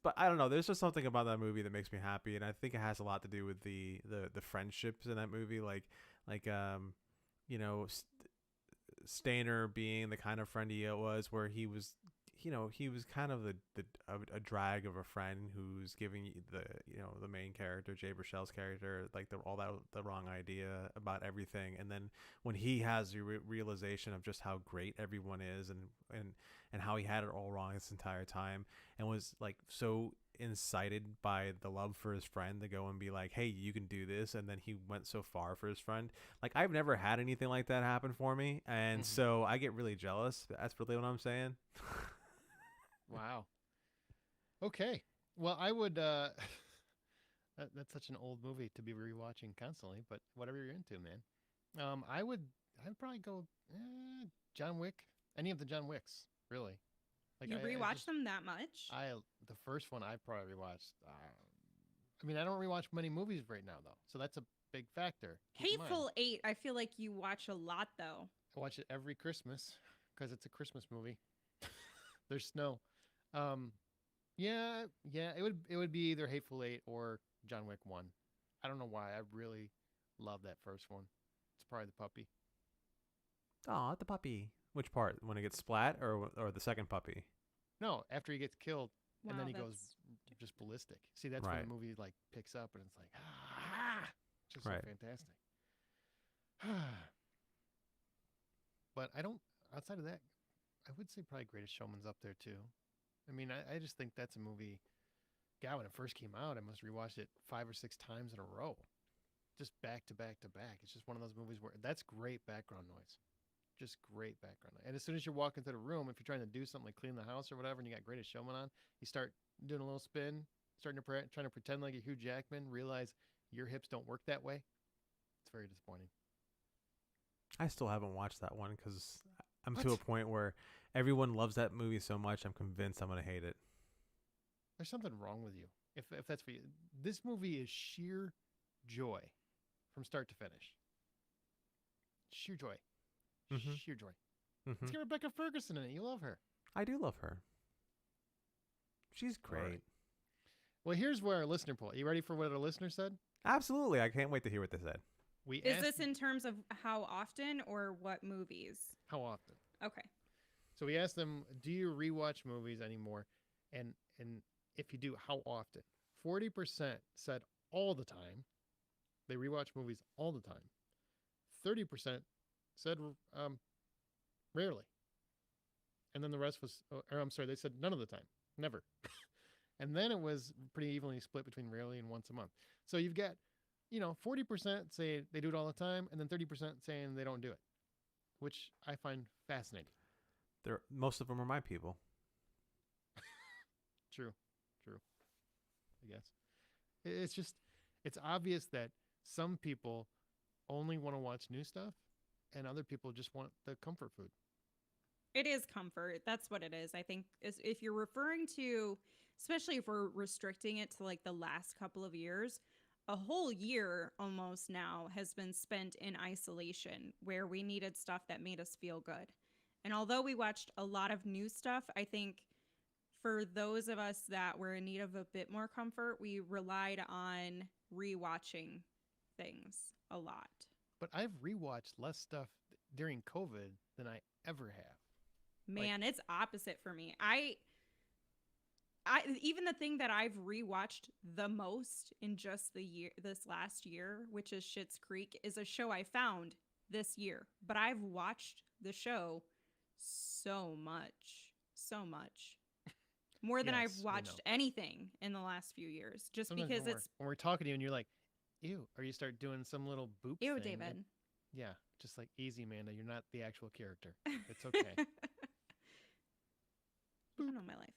but I don't know. There's just something about that movie that makes me happy, and I think it has a lot to do with the friendships in that movie. Like you know, Stainer being the kind of friend he was, where he was, he was kind of a drag of a friend who's giving the main character, Jay Baruchel's character, like the wrong idea about everything, and then when he has the realization of just how great everyone is, and how he had it all wrong this entire time, and was like so incited by the love for his friend to go and be like, hey, you can do this, and then he went so far for his friend. Like, I've never had anything like that happen for me, and so I get really jealous. That's really what I'm saying. Wow. Okay. Well, I would that's such an old movie to be rewatching constantly, but whatever you're into, man. I'd probably go John Wick. Any of the John Wicks, really. Like You rewatch them that much? The first one I probably rewatched. I mean, I don't rewatch many movies right now though, so that's a big factor. Keep in mind. Hateful Eight, I feel like you watch a lot though. I watch it every Christmas because it's a Christmas movie. There's snow. Yeah, it would be either Hateful Eight or John Wick 1. I don't know why. I really love that first one. It's probably the puppy. Oh, the puppy. Which part? When it gets splat, or the second puppy? No, after he gets killed, and then he Wow, goes just ballistic. See, that's Right. when the movie like picks up, and it's like just Right. so fantastic. But I don't. Outside of that, I would say probably Greatest Showman's up there too. I mean, I just think that's a movie. God, when it first came out, I must rewatched it 5 or 6 times in a row, just back to back to back. It's just one of those movies where that's great background noise, just great background noise. And as soon as you're walking through the room, if you're trying to do something like clean the house or whatever, and you got Greatest Showman on, you start doing a little spin, trying to pretend like you're Hugh Jackman, realize your hips don't work that way. It's very disappointing. I still haven't watched that one because I'm What? to a point where everyone loves that movie so much. I'm convinced I'm gonna hate it. There's something wrong with you. If that's for you, this movie is sheer joy from start to finish. Sheer joy. Mhm. Sheer joy. Hmm. It's got Rebecca Ferguson in it. You love her. I do love her. She's All right. great. Well, here's where our listener poll. You ready for what our listener said? Absolutely. I can't wait to hear what they said. We Is asked this in terms of how often or what movies? how often. Okay. So we asked them, do you rewatch movies anymore? And if you do, how often? 40% said all the time. They rewatch movies all the time. 30% said rarely. And then the rest was, or I'm sorry, they said none of the time, never. And then it was pretty evenly split between rarely and once a month. So you've got, 40% say they do it all the time, and then 30% saying they don't do it, which I find fascinating. Most of them are my people. True. I guess. It's obvious that some people only want to watch new stuff, and other people just want the comfort food. It is comfort. That's what it is. I think if you're referring to, especially if we're restricting it to like the last couple of years, a whole year almost now has been spent in isolation where we needed stuff that made us feel good. And although we watched a lot of new stuff, I think for those of us that were in need of a bit more comfort, we relied on rewatching things a lot. But I've rewatched less stuff during COVID than I ever have. Man, it's opposite for me. even the thing that I've rewatched the most in just this last year, which is Schitt's Creek, is a show I found this year. But I've watched the show so much more than I've Yes, we watched know. anything in the last few years. Just Sometimes because when it's we're talking to you and you're like, ew, or you start doing some little boop ew, thing. David. Yeah, just like easy, Amanda. You're not the actual character. It's okay. I know my life.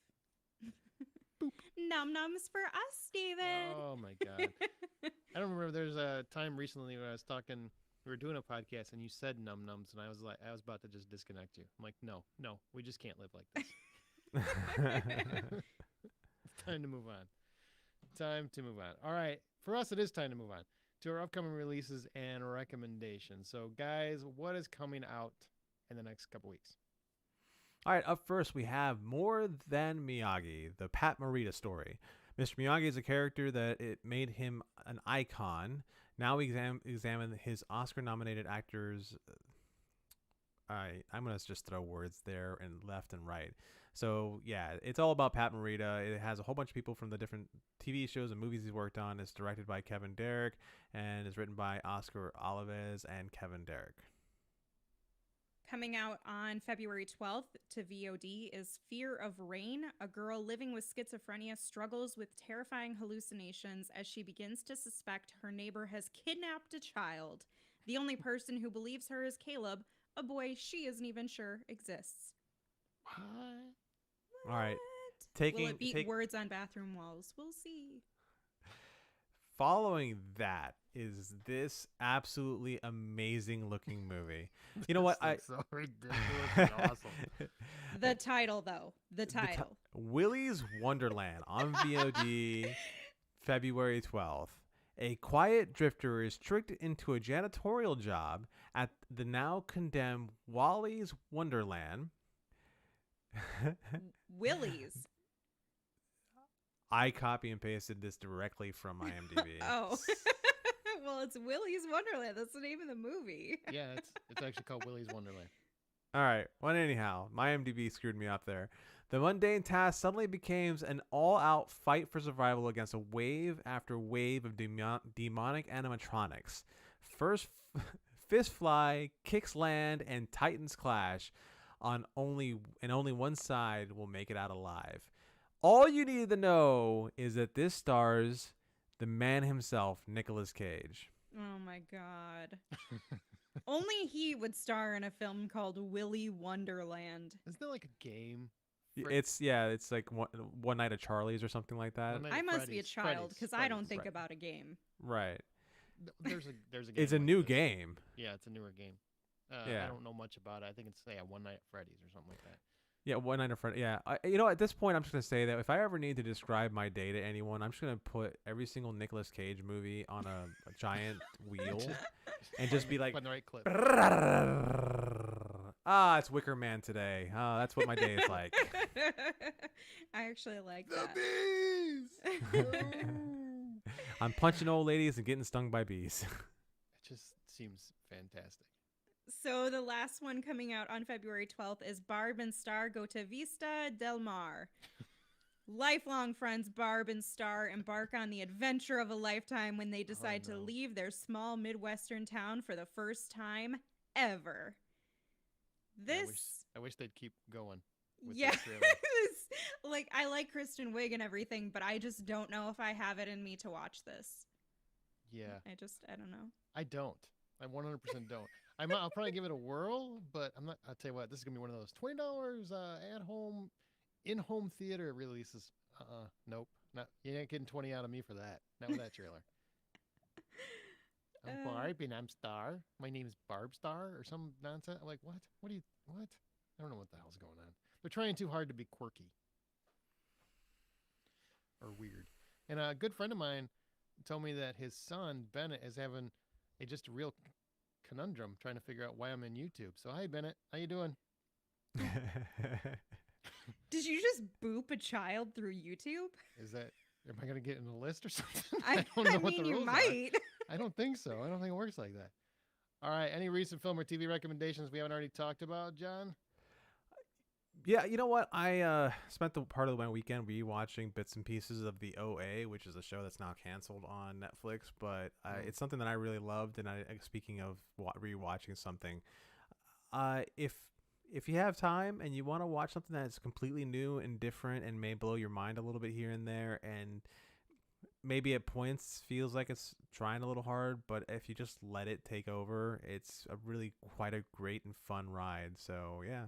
Num nums for us, David. Oh my god. I don't remember. There's a time recently when I was talking. We were doing a podcast and you said num nums, and I was about to just disconnect you. I'm like, no, we just can't live like this. It's time to move on. Time to move on. All right, for us, it is time to move on to our upcoming releases and recommendations. So, guys, what is coming out in the next couple weeks? All right, up first we have More Than Miyagi, the Pat Morita story. Mr. Miyagi is a character that it made him an icon. Now we examine his Oscar-nominated actors. I'm going to just throw words there and left and right. So, yeah, it's all about Pat Morita. It has a whole bunch of people from the different TV shows and movies he's worked on. It's directed by Kevin Derrick and is written by Oscar Olives and Kevin Derrick. Coming out on February 12th to VOD is Fear of Rain. A girl living with schizophrenia struggles with terrifying hallucinations as she begins to suspect her neighbor has kidnapped a child. The only person who believes her is Caleb, a boy she isn't even sure exists. What? All right. Will it beat words on bathroom walls? We'll see. Following that is this absolutely amazing looking movie. You know what? So ridiculous and awesome. The title, though. The title. Willy's Wonderland on VOD February 12th. A quiet drifter is tricked into a janitorial job at the now condemned Wally's Wonderland. Willy's. I copy and pasted this directly from IMDb. Oh. Well, it's Willy's Wonderland. That's the name of the movie. Yeah, it's actually called Willy's Wonderland. All right. Well, anyhow, my IMDb screwed me up there. The mundane task suddenly becomes an all-out fight for survival against a wave after wave of demonic animatronics. First, fists fly, kicks land, and titans clash. Only one side will make it out alive. All you need to know is that this stars the man himself, Nicolas Cage. Oh my god. Only he would star in a film called Willy Wonderland. Isn't that like a game? It's like one Night at Charlie's or something like that. I must be a child because I don't think about a game. Right. There's a game. It's a new game. Yeah, it's a newer game. Yeah. I don't know much about it. I think it's One Night at Freddy's or something like that. Yeah, One Night at Freddy's. Yeah, at this point, I'm just gonna say that if I ever need to describe my day to anyone, I'm just gonna put every single Nicolas Cage movie on a giant wheel and just be like, Put in the right clip. It's Wicker Man today. That's what my day is like. I actually like that. Bees! I'm punching old ladies and getting stung by bees. It just seems fantastic. So the last one coming out on February 12th is Barb and Star Go to Vista Del Mar. Lifelong friends Barb and Star embark on the adventure of a lifetime when they decide to leave their small Midwestern town for the first time ever. I wish they'd keep going. With Yeah. that trailer. Like, I like Kristen Wiig and everything, but I just don't know if I have it in me to watch this. Yeah. I don't know. I don't. I 100% don't. I'll probably give it a whirl, but I'm not. I'll tell you what, this is gonna be one of those $20 at home, in-home theater releases. Nope. Not. You ain't getting 20 out of me for that. Not with that trailer. I'm Barb and I'm Star. My name's Barb Star or some nonsense. I'm like, what? What? I don't know what the hell's going on. They're trying too hard to be quirky or weird. And a good friend of mine told me that his son Bennett is having just a real conundrum trying to figure out why I'm in YouTube. So hi Bennett, how you doing? Did you just boop a child through YouTube? Am I gonna get in the list or something? I don't know I what mean, the you rules might. are. I don't think so. I don't think it works like that. All right, any recent film or TV recommendations we haven't already talked about, John? Yeah, you know what? I spent the part of my weekend rewatching bits and pieces of the OA, which is a show that's now canceled on Netflix. But it's something that I really loved. And speaking of rewatching something, if you have time and you want to watch something that's completely new and different and may blow your mind a little bit here and there, and maybe at points feels like it's trying a little hard, but if you just let it take over, it's a really quite a great and fun ride. So yeah.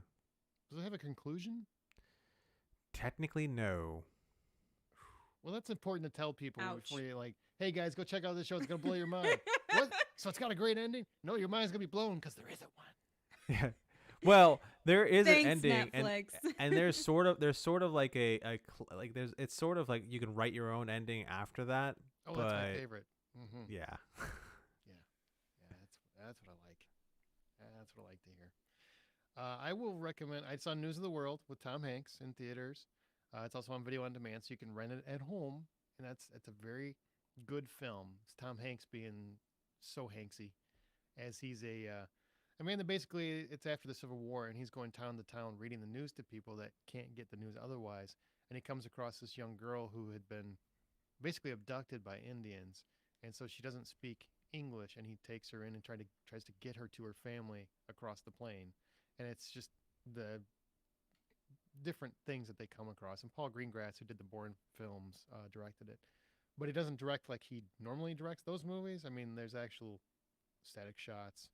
Does it have a conclusion? Technically, no. Well, that's important to tell people Ouch. before you're like, hey guys, go check out this show. It's going to blow your mind. What? So it's got a great ending? No, your mind's going to be blown because there isn't one. Yeah. Well, there is Thanks, an ending, Netflix. and there's sort of like like there's it's sort of like you can write your own ending after that. Oh, but that's my favorite. Mm-hmm. Yeah. Yeah, that's what I like. That's what I like to hear. I will recommend. I saw News of the World with Tom Hanks in theaters. It's also on video on demand, so you can rent it at home, and it's a very good film. It's Tom Hanks being so Hanksy, as he's a man that basically it's after the Civil War, and he's going town to town reading the news to people that can't get the news otherwise, and he comes across this young girl who had been basically abducted by Indians, and so she doesn't speak English, and he takes her in and tries to get her to her family across the plain. And it's just the different things that they come across. And Paul Greengrass, who did the Bourne films, directed it. But he doesn't direct like he normally directs those movies. I mean, there's actual static shots,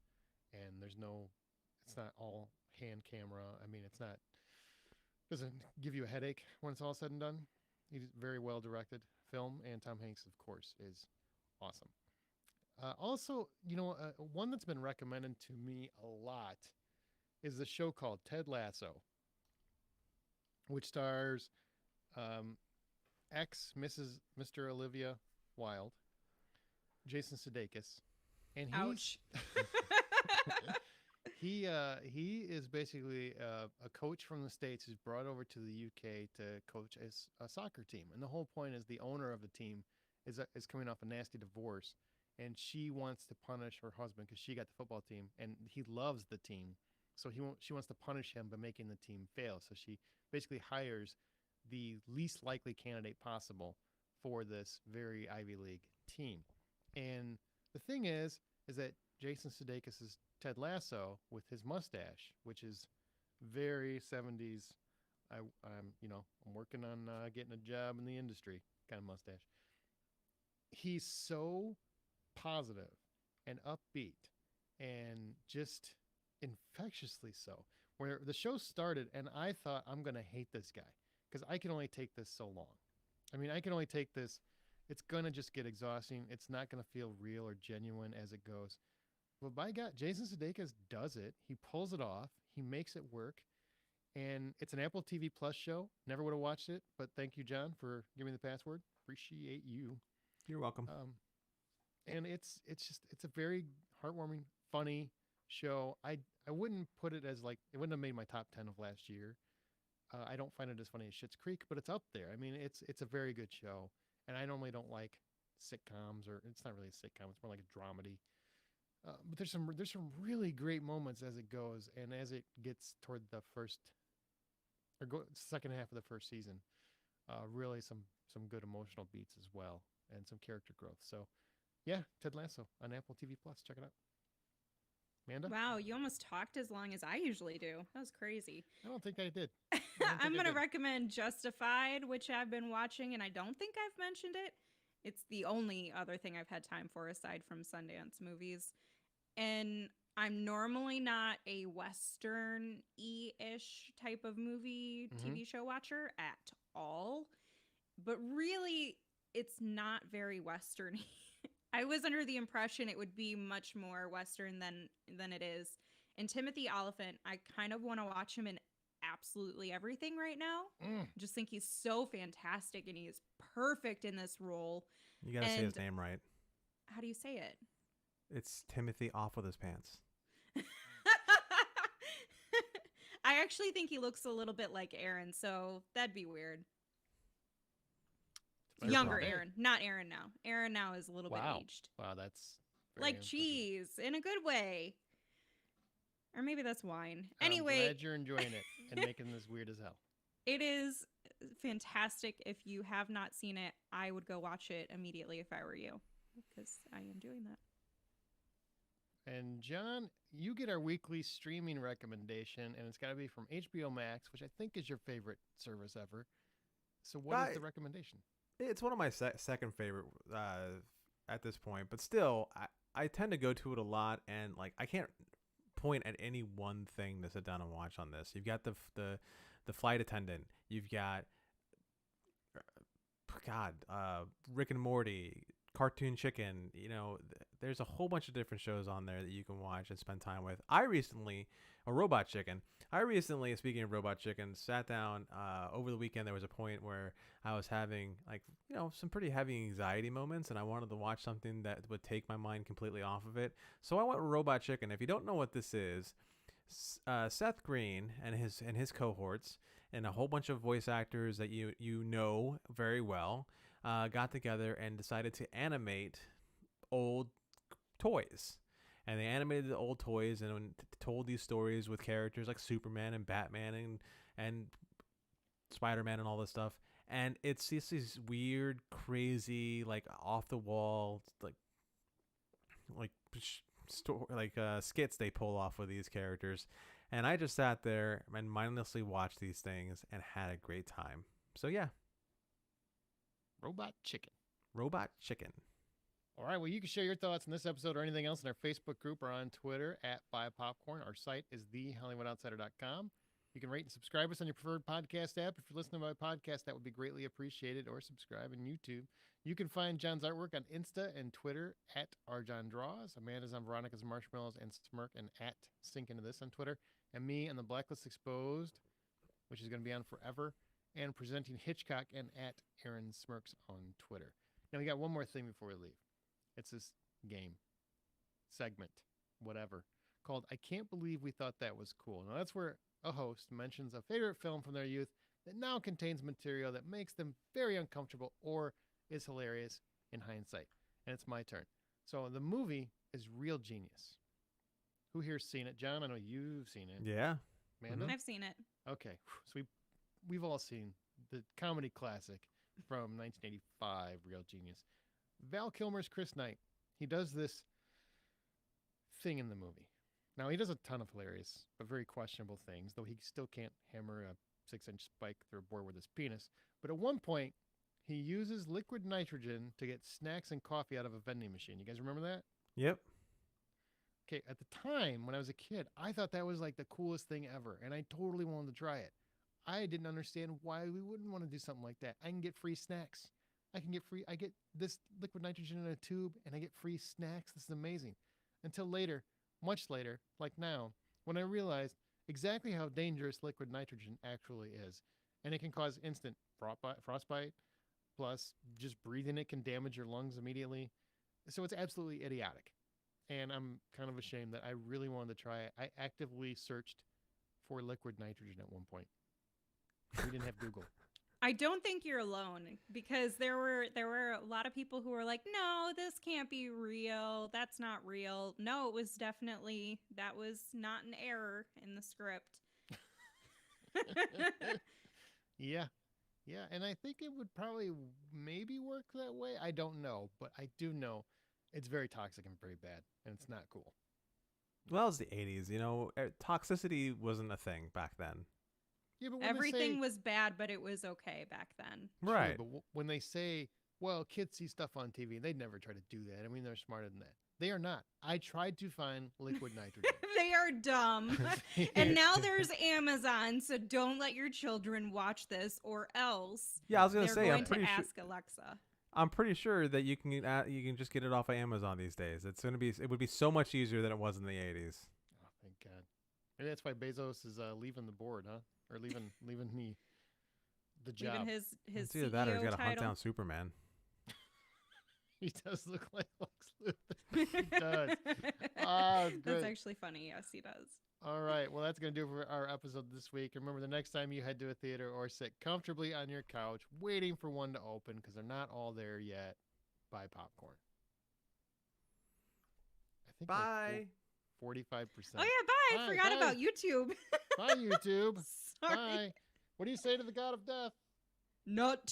and it's not all hand camera. I mean, doesn't give you a headache when it's all said and done. He's very well directed film, and Tom Hanks, of course, is awesome. Also, one that's been recommended to me a lot is the show called Ted Lasso, which stars Mr. Olivia Wilde, Jason Sudeikis, and Ouch. he is basically a coach from the States who's brought over to the UK to coach a soccer team, and the whole point is the owner of the team is coming off a nasty divorce, and she wants to punish her husband because she got the football team, and he loves the team. So she wants to punish him by making the team fail. So she basically hires the least likely candidate possible for this very Ivy League team. And the thing is that Jason Sudeikis is Ted Lasso with his mustache, which is very 70s. I'm working on getting a job in the industry kind of mustache. He's so positive and upbeat and just infectiously so, where the show started and I thought, I'm going to hate this guy because I can only take this so long. I mean, I can only take this. It's going to just get exhausting. It's not going to feel real or genuine as it goes. But by God, Jason Sudeikis does it. He pulls it off. He makes it work. And it's an Apple TV Plus show. Never would have watched it, but thank you, John, for giving me the password. Appreciate you. You're welcome. And it's a very heartwarming, funny show. I wouldn't put it as it wouldn't have made my top 10 of last year. I don't find it as funny as Schitt's Creek, but it's up there. I mean, it's a very good show. And I normally don't like sitcoms, or it's not really a sitcom. It's more like a dramedy. But there's some really great moments as it goes, and as it gets toward the second half of the first season, really some good emotional beats as well, and some character growth. So, yeah, Ted Lasso on Apple TV Plus. Check it out. Amanda? Wow, you almost talked as long as I usually do. That was crazy. I don't think I did. I'm going to recommend Justified, which I've been watching, and I don't think I've mentioned it. It's the only other thing I've had time for aside from Sundance movies. And I'm normally not a Western-y-ish type of movie, TV show watcher at all. But really, it's not very Western-y. I was under the impression it would be much more Western than it is. And Timothy Olyphant, I kind of want to watch him in absolutely everything right now. I just think he's so fantastic, and he is perfect in this role. You gotta say his name right. How do you say it? It's Timothy off with his pants. I actually think he looks a little bit like Aaron, so that'd be weird. Younger Aaron, not Aaron now. Aaron now is a little bit aged. Wow, that's like cheese in a good way. Or maybe that's wine. I'm Anyway, glad you're enjoying it and making this weird as hell. it is fantastic. If you have not seen it, I would go watch it immediately if I were you, because I am doing that. And John, you get our weekly streaming recommendation, and it's got to be from HBO Max, which I think is your favorite service ever. So what is the recommendation? It's one of my second favorite at this point, but still, I tend to go to it a lot, and like I can't point at any one thing to sit down and watch on this. You've got the flight attendant. You've got Rick and Morty, Cartoon Chicken. You know, there's a whole bunch of different shows on there that you can watch and spend time with. Robot Chicken. Speaking of Robot Chicken, sat down over the weekend. There was a point where I was having some pretty heavy anxiety moments, and I wanted to watch something that would take my mind completely off of it. So I went with Robot Chicken. If you don't know what this is, Seth Green and his cohorts and a whole bunch of voice actors that you know very well got together and decided to animate old toys. And they animated the old toys and told these stories with characters like Superman and Batman and Spider-Man and all this stuff. And it's just these weird, crazy, like off the wall, skits they pull off with these characters. And I just sat there and mindlessly watched these things and had a great time. So yeah. Robot Chicken. All right, well, you can share your thoughts on this episode or anything else in our Facebook group or on Twitter at @BuyPopcorn. Our site is thehollywoodoutsiders.com. You can rate and subscribe us on your preferred podcast app. If you're listening by podcast, that would be greatly appreciated, or subscribe on YouTube. You can find John's artwork on Insta and Twitter at @RJohnDraws. Amanda's on Veronica's Marshmallows and Smirk and at Sink Into This on Twitter. And me on The Blacklist Exposed, which is going to be on forever, and presenting Hitchcock and at Aaron Smirks on Twitter. Now, we got one more thing before we leave. It's this game, segment, whatever, called I Can't Believe We Thought That Was Cool. Now, that's where a host mentions a favorite film from their youth that now contains material that makes them very uncomfortable or is hilarious in hindsight. And it's my turn. So the movie is Real Genius. Who here's seen it? John, I know you've seen it. Yeah. Amanda? I've seen it. Okay. So we've all seen the comedy classic from 1985, Real Genius. Val Kilmer's Chris Knight. He does this thing in the movie. Now, he does a ton of hilarious but very questionable things, though he still can't hammer a 6-inch spike through a board with his penis. But at one point, he uses liquid nitrogen to get snacks and coffee out of a vending machine. You guys remember that? Yep. Okay, at the time, when I was a kid, I thought that was like the coolest thing ever, and I totally wanted to try it. I didn't understand why we wouldn't want to do something like that. I can get free snacks. I get this liquid nitrogen in a tube, and I get free snacks. This is amazing. Until later, much later, like now, when I realized exactly how dangerous liquid nitrogen actually is. And it can cause instant frostbite, plus just breathing it can damage your lungs immediately. So it's absolutely idiotic. And I'm kind of ashamed that I really wanted to try it. I actively searched for liquid nitrogen at one point. We didn't have Google. I don't think you're alone, because there were a lot of people who were like, no, this can't be real. That's not real. No, it was definitely, that was not an error in the script. Yeah. And I think it would probably maybe work that way. I don't know, but I do know it's very toxic and very bad, and it's not cool. Well, it's the 80s. Toxicity wasn't a thing back then. Yeah, but everything was bad, but it was okay back then. Right. Sure, but when they say, well, kids see stuff on TV, they'd never try to do that. I mean, they're smarter than that. They are not. I tried to find liquid nitrogen. They are dumb. And now there's Amazon, so don't let your children watch this, or else Yeah, I was going to say, I'm pretty sure. Ask Alexa. I'm pretty sure that you can just get it off of Amazon these days. It would be so much easier than it was in the 80s. Oh, thank God. Maybe that's why Bezos is leaving the board, huh? Or leaving the job. Leaving his it's either CEO that or he's got to hunt title. down Superman. He does look like Lex Luthor. He does. Oh, that's actually funny. Yes, he does. All right. Well, that's going to do it for our episode this week. Remember, the next time you head to a theater or sit comfortably on your couch waiting for one to open, because they're not all there yet, buy popcorn. Bye. 45%. Oh yeah, bye. I forgot about YouTube. Bye, YouTube. Sorry. Bye. What do you say to the god of death? Not